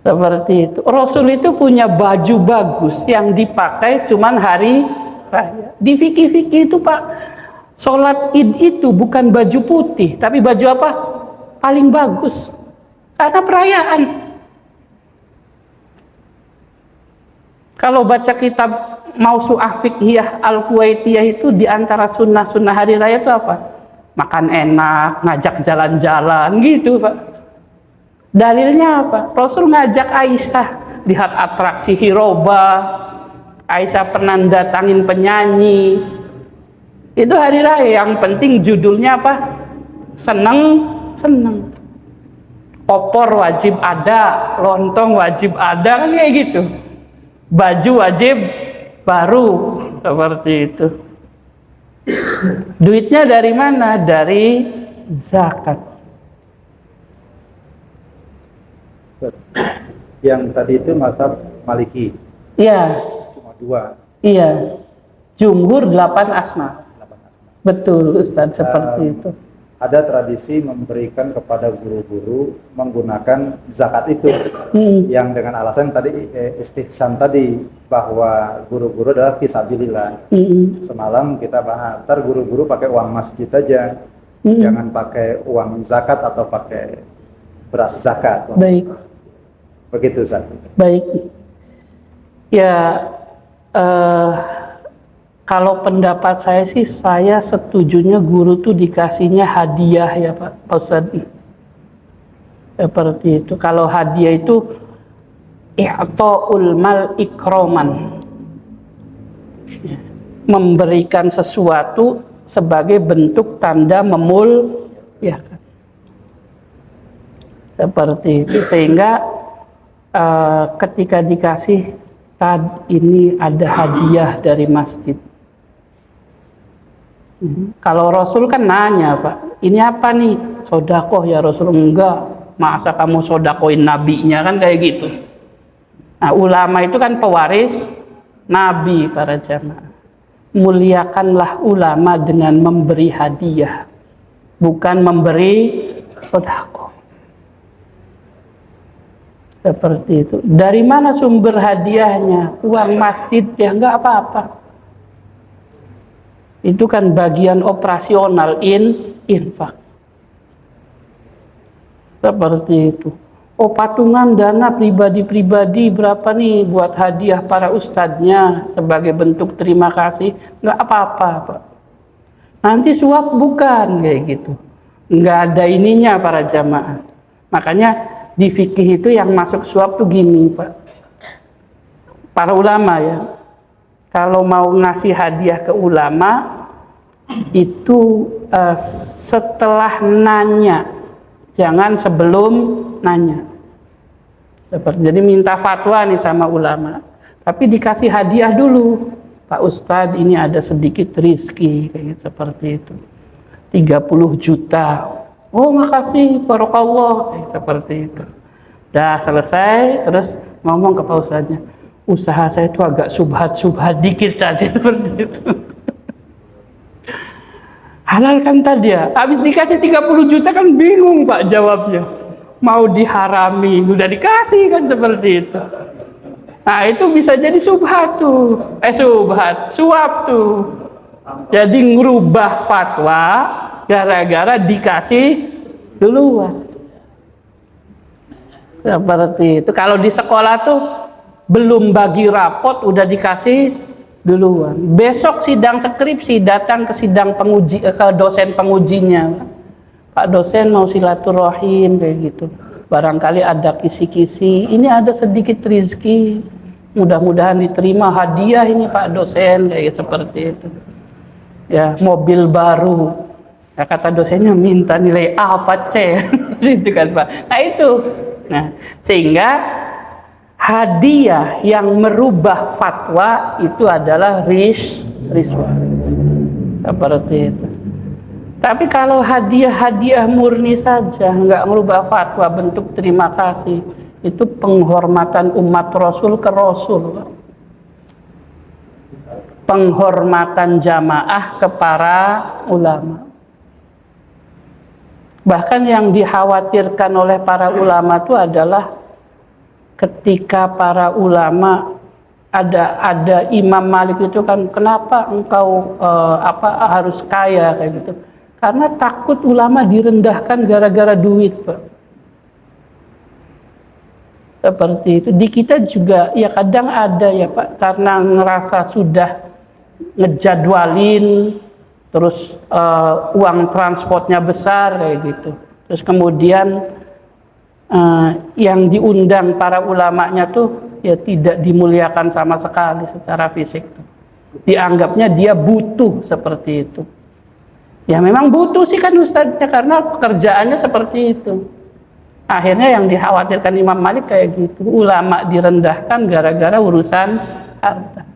Seperti itu. Rasul itu punya baju bagus yang dipakai cuman hari raya. Di fikih-fikih itu Pak, sholat id itu bukan baju putih, tapi baju apa? Paling bagus. Karena perayaan. Kalau baca kitab Mausu'ah Fiqhiyah Al-Kuwaitiyah itu di antara sunnah-sunnah hari raya itu apa? Makan enak, ngajak jalan-jalan gitu Pak. Dalilnya apa? Rasul ngajak Aisyah lihat atraksi Hiroba. Aisyah pernah datangin penyanyi. Itu hari raya, yang penting judulnya apa? Seneng. Opor wajib ada, lontong wajib ada, kan kayak gitu. Baju wajib baru, seperti itu. Duitnya dari mana? Dari zakat. Yang tadi itu mazhab Maliki, Iya, cuma 2, iya. Jumhur 8 asnaf. 8 asnaf. Betul, Ustadz, seperti itu. Ada tradisi memberikan kepada guru-guru menggunakan zakat itu, yang dengan alasan tadi istihsan tadi, bahwa guru-guru adalah fisabilillah. Semalam kita bahas, ntar guru-guru pakai uang masjid aja, jangan pakai uang zakat atau pakai beras zakat. Baik. Begitu, Ustaz. Baik. Ya, kalau pendapat saya sih, saya setujunya guru tuh dikasihnya hadiah ya Pak Ustadz. Seperti itu. Kalau hadiah itu i'ta'ul mal ikroman. Ya. Memberikan sesuatu sebagai bentuk tanda memuliakan. Seperti itu. Sehingga ketika dikasih ini ada hadiah dari masjid. Kalau Rasul kan nanya, Pak, ini apa nih? Sodakoh ya Rasul. Enggak, masa kamu sodakohin nabinya, kan kayak gitu. Nah, ulama itu kan pewaris nabi, para jamaah. Muliakanlah ulama dengan memberi hadiah, bukan memberi sodakoh. Seperti itu. Dari mana sumber hadiahnya? Uang masjid ya enggak apa-apa. Itu kan bagian operasional infak. Seperti itu. Oh, patungan dana pribadi-pribadi berapa nih buat hadiah para ustadznya sebagai bentuk terima kasih? Enggak apa-apa, Pak. Nanti suap bukan kayak gitu. Enggak ada ininya para jamaah. Makanya di fikih itu yang masuk suap tuh gini, Pak. Para ulama ya, kalau mau ngasih hadiah ke ulama itu setelah nanya, jangan sebelum nanya. Jadi minta fatwa nih sama ulama, tapi dikasih hadiah dulu. Pak Ustadz, ini ada sedikit rizki kayak gitu, seperti itu. 30 juta. Oh, makasih, barokallah, seperti itu. Dah selesai, terus ngomong ke Pak Ustadznya, usaha saya itu agak subhat dikit tadi, seperti itu. Halal kan tadi ya, habis dikasih 30 juta kan bingung Pak jawabnya. Mau diharami, udah dikasih kan, seperti itu. Nah itu bisa jadi suap tuh. Jadi ngerubah fatwa gara-gara dikasih duluan. Seperti itu. Kalau di sekolah tuh belum bagi rapot udah dikasih duluan. Besok sidang skripsi datang ke sidang penguji, ke dosen pengujinya. Pak dosen mau silaturahim kayak gitu. Barangkali ada kisi-kisi. Ini ada sedikit rezeki. Mudah-mudahan diterima hadiah ini Pak dosen kayak gitu, seperti itu. Ya, mobil baru. Ya, kata dosennya minta nilai A apa C. Itu kan Pak. Nah itu. Nah, sehingga hadiah yang merubah fatwa itu adalah riswah. Seperti itu. Tapi kalau hadiah murni saja, nggak merubah fatwa, bentuk terima kasih, itu penghormatan umat Rasul ke Rasul. Penghormatan jamaah ke para ulama. Bahkan yang dikhawatirkan oleh para ulama itu adalah ketika para ulama ada Imam Malik itu kan, kenapa engkau harus kaya kayak gitu? Karena takut ulama direndahkan gara-gara duit, Pak. Seperti itu. Di kita juga ya kadang ada ya Pak, karena ngerasa sudah ngejadwalin, terus uang transportnya besar kayak gitu. Terus kemudian yang diundang para ulamanya tuh ya tidak dimuliakan sama sekali secara fisik tuh. Dianggapnya dia butuh seperti itu. Ya memang butuh sih kan ustadznya, karena pekerjaannya seperti itu. Akhirnya yang dikhawatirkan Imam Malik kayak gitu, ulama direndahkan gara-gara urusan harta.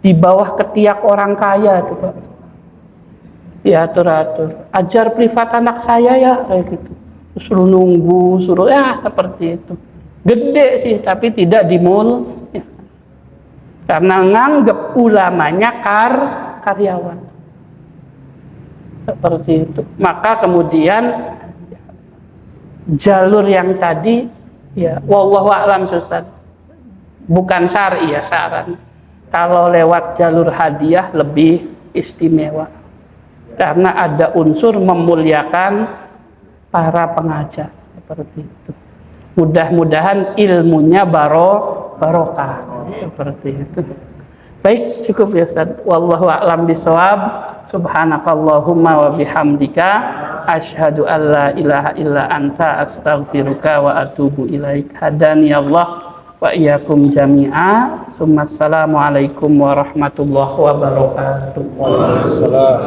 Di bawah ketiak orang kaya tuh Pak. Diatur-atur. Ajar privat anak saya ya kayak gitu. Suruh nunggu, suruh ya seperti itu. Gede sih tapi tidak dimul ya. Karena nganggep ulamanya karyawan. Seperti itu. Maka kemudian jalur yang tadi ya wallahu a'lam Ustaz. Bukan syar'i ya, saran. Kalau lewat jalur hadiah lebih istimewa. Karena ada unsur memuliakan para pengajar seperti itu. Mudah-mudahan ilmunya barokah seperti itu. Baik, cukup ya Ustaz. Wallahu a'lam bishawab. Subhanakallahumma wa bihamdika asyhadu an la ilaha illa anta astaghfiruka wa atubu ilaik. Hadani Allah wa iyyakum jami'a. Assalamualaikum warahmatullahi wabarakatuh. Waalaikumsalam.